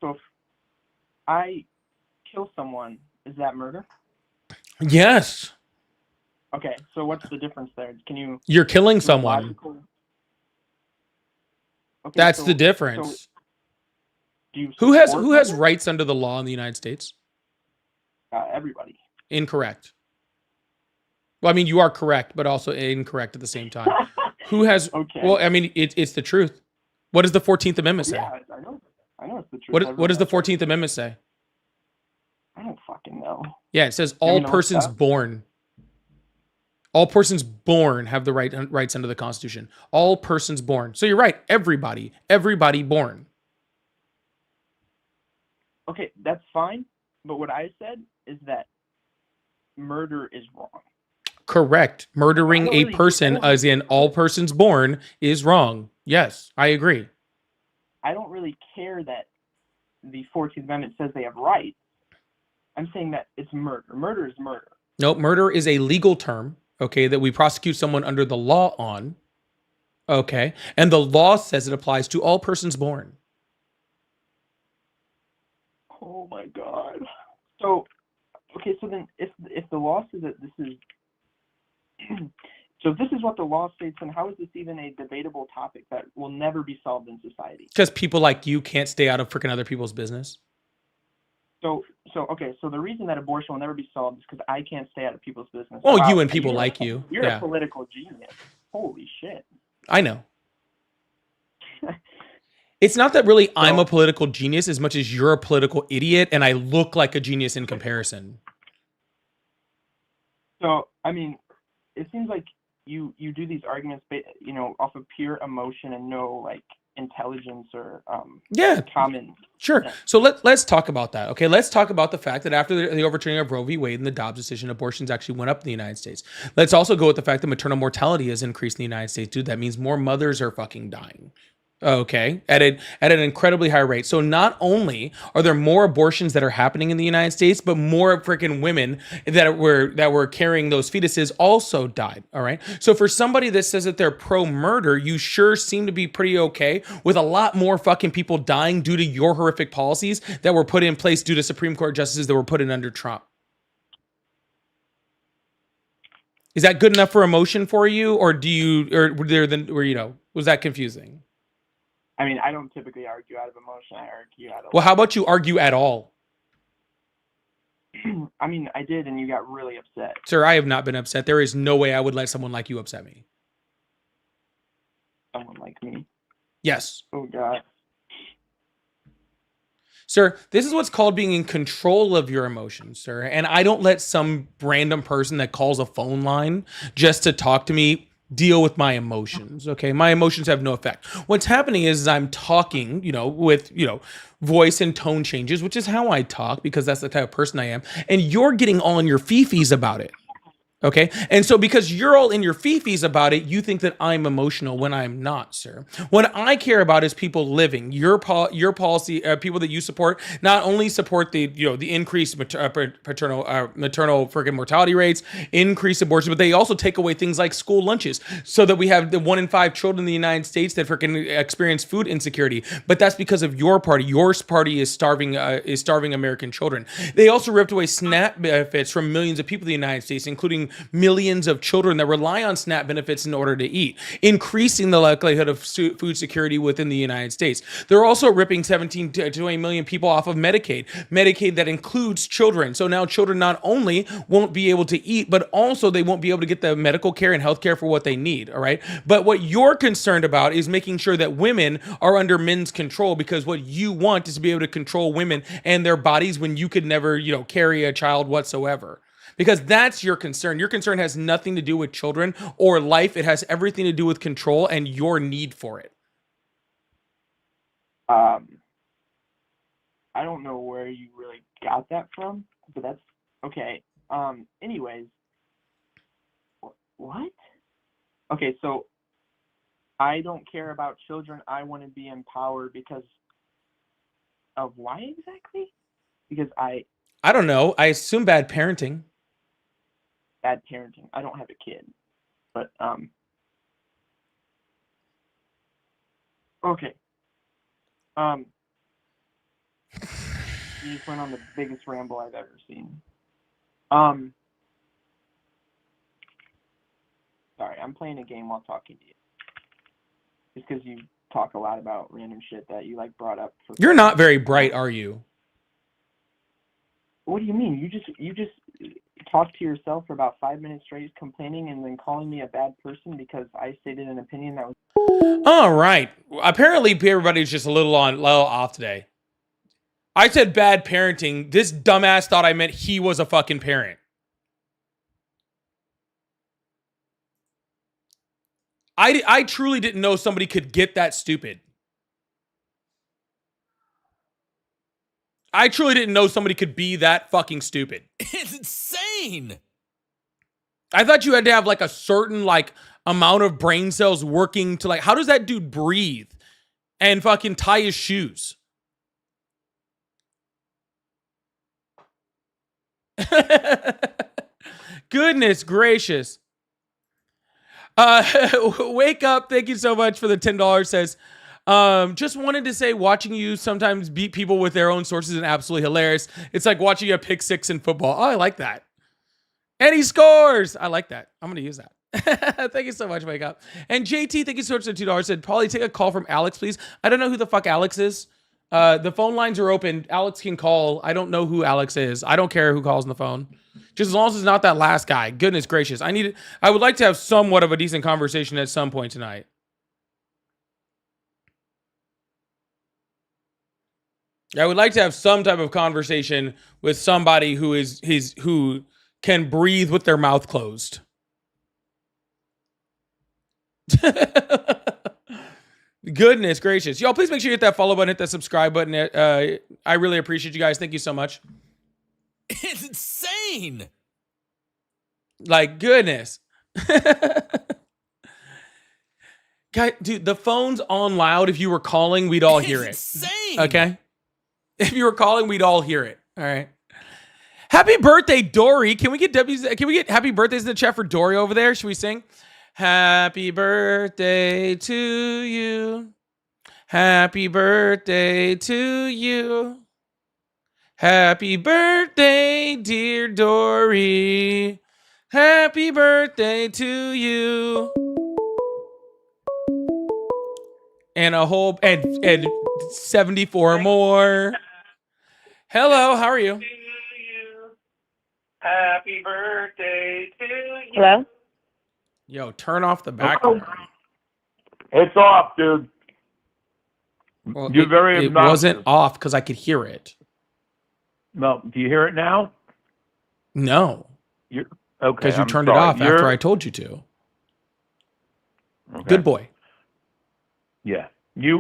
if I kill someone, is that murder? Yes, Okay, so what's the difference there? Can you? you're killing someone. logical- Okay, That's so- the difference. so do you Who has support murder? rights under the law in the United States? Everybody. Incorrect. Well, I mean, you are correct, but also incorrect at the same time. Who has? Okay. Well, I mean, it's the truth. What does the 14th Amendment say? Yeah, I know it's the truth. What does the 14th Amendment say? I don't fucking know. Yeah, it says You want all me to look it persons up? born. All persons born have the rights under the Constitution. All persons born. So you're right. Everybody born. Okay, that's fine. But what I said is that murder is wrong. Correct. Murdering I don't a really- person, I don't as in all persons born, is wrong. Yes, I agree. I don't really care that the 14th Amendment says they have rights. I'm saying that it's murder. Murder is murder. No, murder is a legal term, okay, that we prosecute someone under the law on, okay? And the law says it applies to all persons born. Oh my God. So, okay, so then if the law says that this is, so if this is what the law states, then how is this even a debatable topic that will never be solved in society? Because people like you can't stay out of freaking other people's business. So okay, so the reason that abortion will never be solved is because I can't stay out of people's business. Well, Wow, you and people you're- like you. You're Yeah, a political genius. Holy shit. I know. It's not that really I'm a political genius as much as you're a political idiot and I look like a genius in comparison. So, I mean, it seems like you do these arguments, off of pure emotion and no like intelligence or Yeah. common. Sure. So let's talk about that. Okay. Let's talk about the fact that after the overturning of Roe v. Wade and the Dobbs decision, abortions actually went up in the United States. Let's also go with the fact that maternal mortality has increased in the United States. Dude, that means more mothers are fucking dying. Okay, at an incredibly high rate. So not only are there more abortions that are happening in the United States, but more freaking women that were carrying those fetuses also died. All right. So for somebody that says that they're pro-murder, you sure seem to be pretty okay with a lot more fucking people dying due to your horrific policies that were put in place due to Supreme Court justices that were put in under Trump. Is that good enough for emotion for you, or was that confusing? I mean, I don't typically argue out of emotion. I argue out of. Well, how about you argue at all? I mean, I did, and you got really upset. Sir, I have not been upset. There is no way I would let someone like you upset me. Someone like me. Yes. Oh God. Sir, this is what's called being in control of your emotions, sir. And I don't let some random person that calls a phone line just to talk to me deal with my emotions. Okay. My emotions have no effect. What's happening is I'm talking, with, voice and tone changes, which is how I talk because that's the type of person I am. And you're getting all in your fifis about it. Okay. And so because you're all in your fifis about it, you think that I'm emotional when I'm not, sir. What I care about is people living. Your policy, people that you support, not only support the increased maternal freaking mortality rates, increased abortion, but they also take away things like school lunches so that we have the 1 in 5 children in the United States that freaking experience food insecurity. But that's because of your party. Your party is starving American children. They also ripped away SNAP benefits from millions of people in the United States, including millions of children that rely on SNAP benefits in order to eat, increasing the likelihood of food security within the United States. They're also ripping 17 to 20 million people off of Medicaid that includes children. So now children not only won't be able to eat, but also they won't be able to get the medical care and health care for what they need. All right. But what you're concerned about is making sure that women are under men's control, because what you want is to be able to control women and their bodies when you could never, carry a child whatsoever. Because that's your concern. Your concern has nothing to do with children or life. It has everything to do with control and your need for it. I don't know where you really got that from, but that's okay. Anyways, what? Okay, so I don't care about children. I want to be empowered because of why exactly? Because I don't know. I assume bad parenting. Bad parenting. I don't have a kid, but okay. You just went on the biggest ramble I've ever seen. Sorry, I'm playing a game while talking to you. Just because you talk a lot about random shit that you brought up. You're not very bright, are you? What do you mean? You just talked to yourself for about 5 minutes straight, complaining and then calling me a bad person because I stated an opinion that was. All right. Apparently, everybody's just a little off today. I said bad parenting. This dumbass thought I meant he was a fucking parent. I truly didn't know somebody could get that stupid. I truly didn't know somebody could be that fucking stupid. It's insane. I thought you had to have a certain amount of brain cells working to how does that dude breathe and fucking tie his shoes? Goodness gracious. Wake up. Thank you so much for the $10. Says, Just wanted to say, watching you sometimes beat people with their own sources is absolutely hilarious. It's like watching a pick six in football. Oh, I like that. And he scores. I like that. I'm going to use that. Thank you so much, Wake Up. And JT, thank you so much for $2. Said, probably take a call from Alex, please. I don't know who the fuck Alex is. The phone lines are open. Alex can call. I don't know who Alex is. I don't care who calls on the phone. Just as long as it's not that last guy. Goodness gracious. I would like to have somewhat of a decent conversation at some point tonight. I would like to have some type of conversation with somebody who can breathe with their mouth closed. Goodness gracious. Y'all, please make sure you hit that follow button, hit that subscribe button. I really appreciate you guys. Thank you so much. It's insane. Like, goodness. Guy, dude, the phone's on loud. If you were calling, we'd all hear it. Insane. Okay? If you were calling, we'd all hear it. All right. Happy birthday, Dory. Can we get happy birthdays in the chat for Dory over there? Should we sing? Happy birthday to you. Happy birthday to you. Happy birthday, dear Dory. Happy birthday to you. And a whole and 74 more. Hello, how are you? Happy birthday to you. Hello? Yo, turn off the background. It's off, dude. Well, You're very it obnoxious. wasn't off because I could hear it. No, do you hear it now? No. You're okay. Because you I'm turned sorry. it off You're- after I told you to. Okay. Good boy. Yeah. You're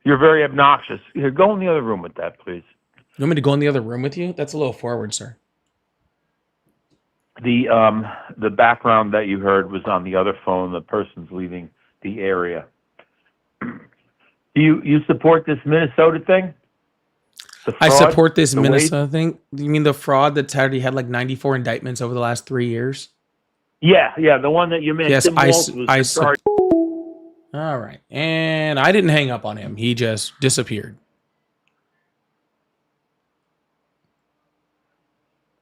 very obnoxious. Here, go in the other room with that, please. You want me to go in the other room with you? That's a little forward, sir. The background that you heard was on the other phone. The person's leaving the area. You support this Minnesota thing? The I fraud, support this the Minnesota thing. You mean the fraud that's already had like 94 indictments over the last 3 years? Yeah, the one that you mentioned. Yes, Tim Walz was charged. All right. And I didn't hang up on him. He just disappeared.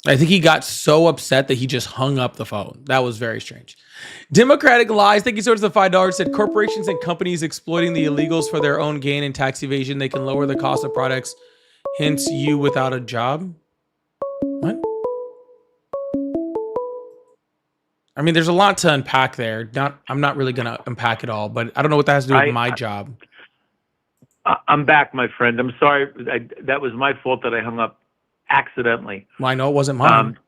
I think he got so upset that he just hung up the phone. That was very strange. Democratic Lies, thank you so much for the $5. Said corporations and companies exploiting the illegals for their own gain and tax evasion. They can lower the cost of products. Hence you without a job. What? I mean, there's a lot to unpack there. I'm not really going to unpack it all, but I don't know what that has to do with my job. I'm back, my friend. I'm sorry. That was my fault that I hung up accidentally. Well, I know it wasn't mine.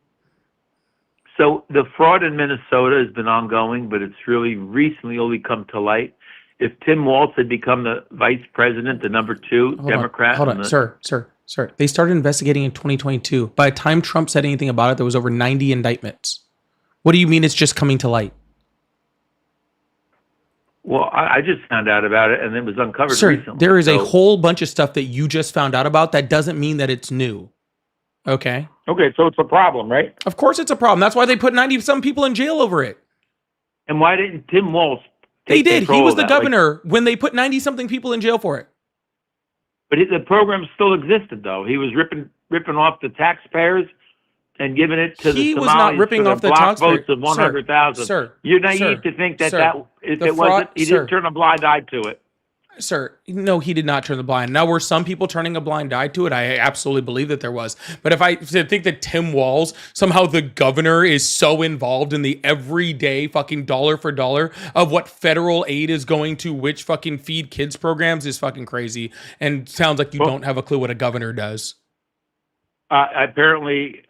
So the fraud in Minnesota has been ongoing, but it's really recently only come to light. If Tim Walz had become the vice president, the number 2 Democrat. Hold on, sir. They started investigating in 2022. By the time Trump said anything about it, there was over 90 indictments. What do you mean it's just coming to light? Well, I just found out about it, and it was uncovered recently. There is a whole bunch of stuff that you just found out about. That doesn't mean that it's new. Okay. Okay, so it's a problem, right? Of course it's a problem. That's why they put 90-some people in jail over it. And why didn't Tim Walz They take did. He control was of the that? governor when they put 90-something people in jail for it. But the program still existed, though. He was ripping off the taxpayers and giving it to the He Somalis was not ripping for off the block taxpayers. votes of 100,000. Sir, You're naive sir, to think that sir. if The it fraud- wasn't, he sir. didn't turn a blind eye to it. Sir, no, he did not turn the blind. Now, were some people turning a blind eye to it? I absolutely believe that there was. But if I think that Tim Walz, somehow the governor, is so involved in the everyday fucking dollar for dollar of what federal aid is going to which fucking feed kids programs is fucking crazy. And sounds like you don't have a clue what a governor does. Apparently,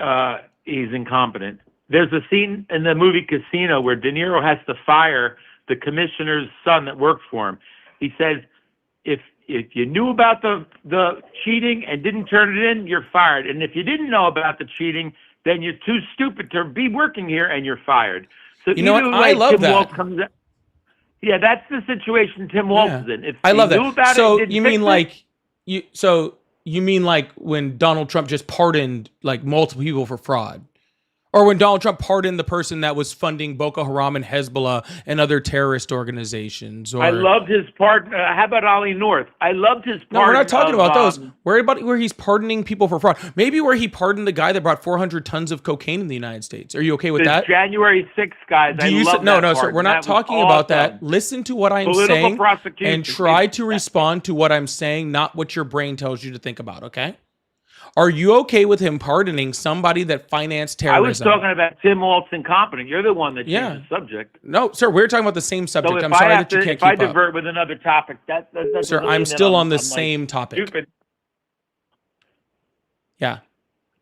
he's incompetent. There's a scene in the movie Casino where De Niro has to fire the commissioner's son that works for him. He says, if you knew about the cheating and didn't turn it in, you're fired. And if you didn't know about the cheating, then you're too stupid to be working here and you're fired. So You know what? either I way, love Tim that. Walz comes out. Yeah, that's the situation Tim Walz is in. If I love he knew that. about So it, and you didn't mean fix it, like you mean like when Donald Trump just pardoned like multiple people for fraud? Or when Donald Trump pardoned the person that was funding Boko Haram and Hezbollah and other terrorist organizations. Or I loved his pardon. How about Ollie North? I loved his pardon. no, we're not talking of, about those. Worry about where he's pardoning people for fraud. Maybe where he pardoned the guy that brought 400 tons of cocaine in the United States. Are you okay with the that? January 6th guys. Do you love no, that no, sir. pardon. We're not That was talking about awesome. that. Listen to what I'm Political saying prosecution. and try to respond to what I'm saying, not what your brain tells you to think about, okay? Are you okay with him pardoning somebody that financed terrorism? I was talking about Tim Walt's incompetent. You're the one that changed Yeah. the subject. No, sir, we're talking about the same So subject. if I'm sorry I have that you to, can't if I keep up. divert with another topic, that doesn't Sir, mean I'm that still on the like, same topic. stupid. Yeah.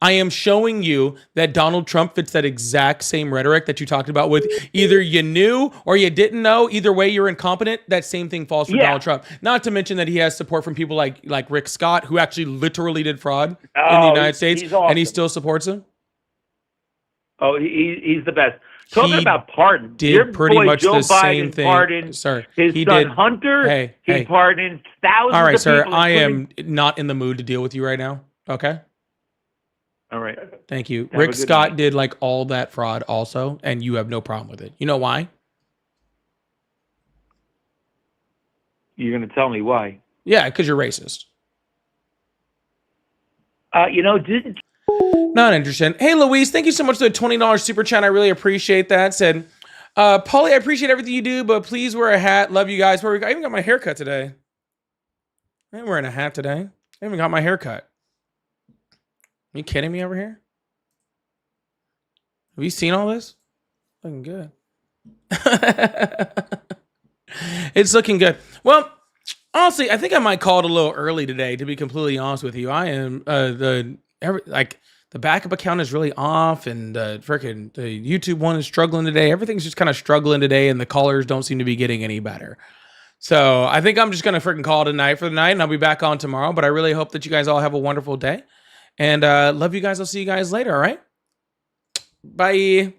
I am showing you that Donald Trump fits that exact same rhetoric that you talked about with either you knew or you didn't know. Either way, you're incompetent. That same thing falls for Yeah. Donald Trump. Not to mention that he has support from people like Rick Scott, who actually literally did fraud in the Oh, United States, he's and he awesome. still supports him. Oh, he's the best. Talking He about pardon, did your pretty boy much Joe the Biden same thing. pardoned Sir, his he son did. Hunter. Hey, he hey. pardoned thousands All right, of sir, people. I including- am not in the mood to deal with you right now. Okay? All right. Thank you. Have a Rick good Scott night. did like all that fraud also, and you have no problem with it. You know why? You're going to tell me why? Yeah, because you're racist. Didn't Not interested. Hey, Louise, thank you so much for the $20 super chat. I really appreciate that. Said, Paulie, I appreciate everything you do, but please wear a hat. Love you guys. I even got my hair cut today. I ain't wearing a hat today. I even got my hair cut. Are you kidding me over here? Have you seen all this? Looking good. It's looking good. Well, honestly, I think I might call it a little early today, to be completely honest with you. I am the backup account is really off, and the YouTube one is struggling today. Everything's just kind of struggling today, and the callers don't seem to be getting any better. So I think I'm just gonna freaking call it a night for the night, and I'll be back on tomorrow. But I really hope that you guys all have a wonderful day, and love you guys. I'll see you guys later. All right, bye.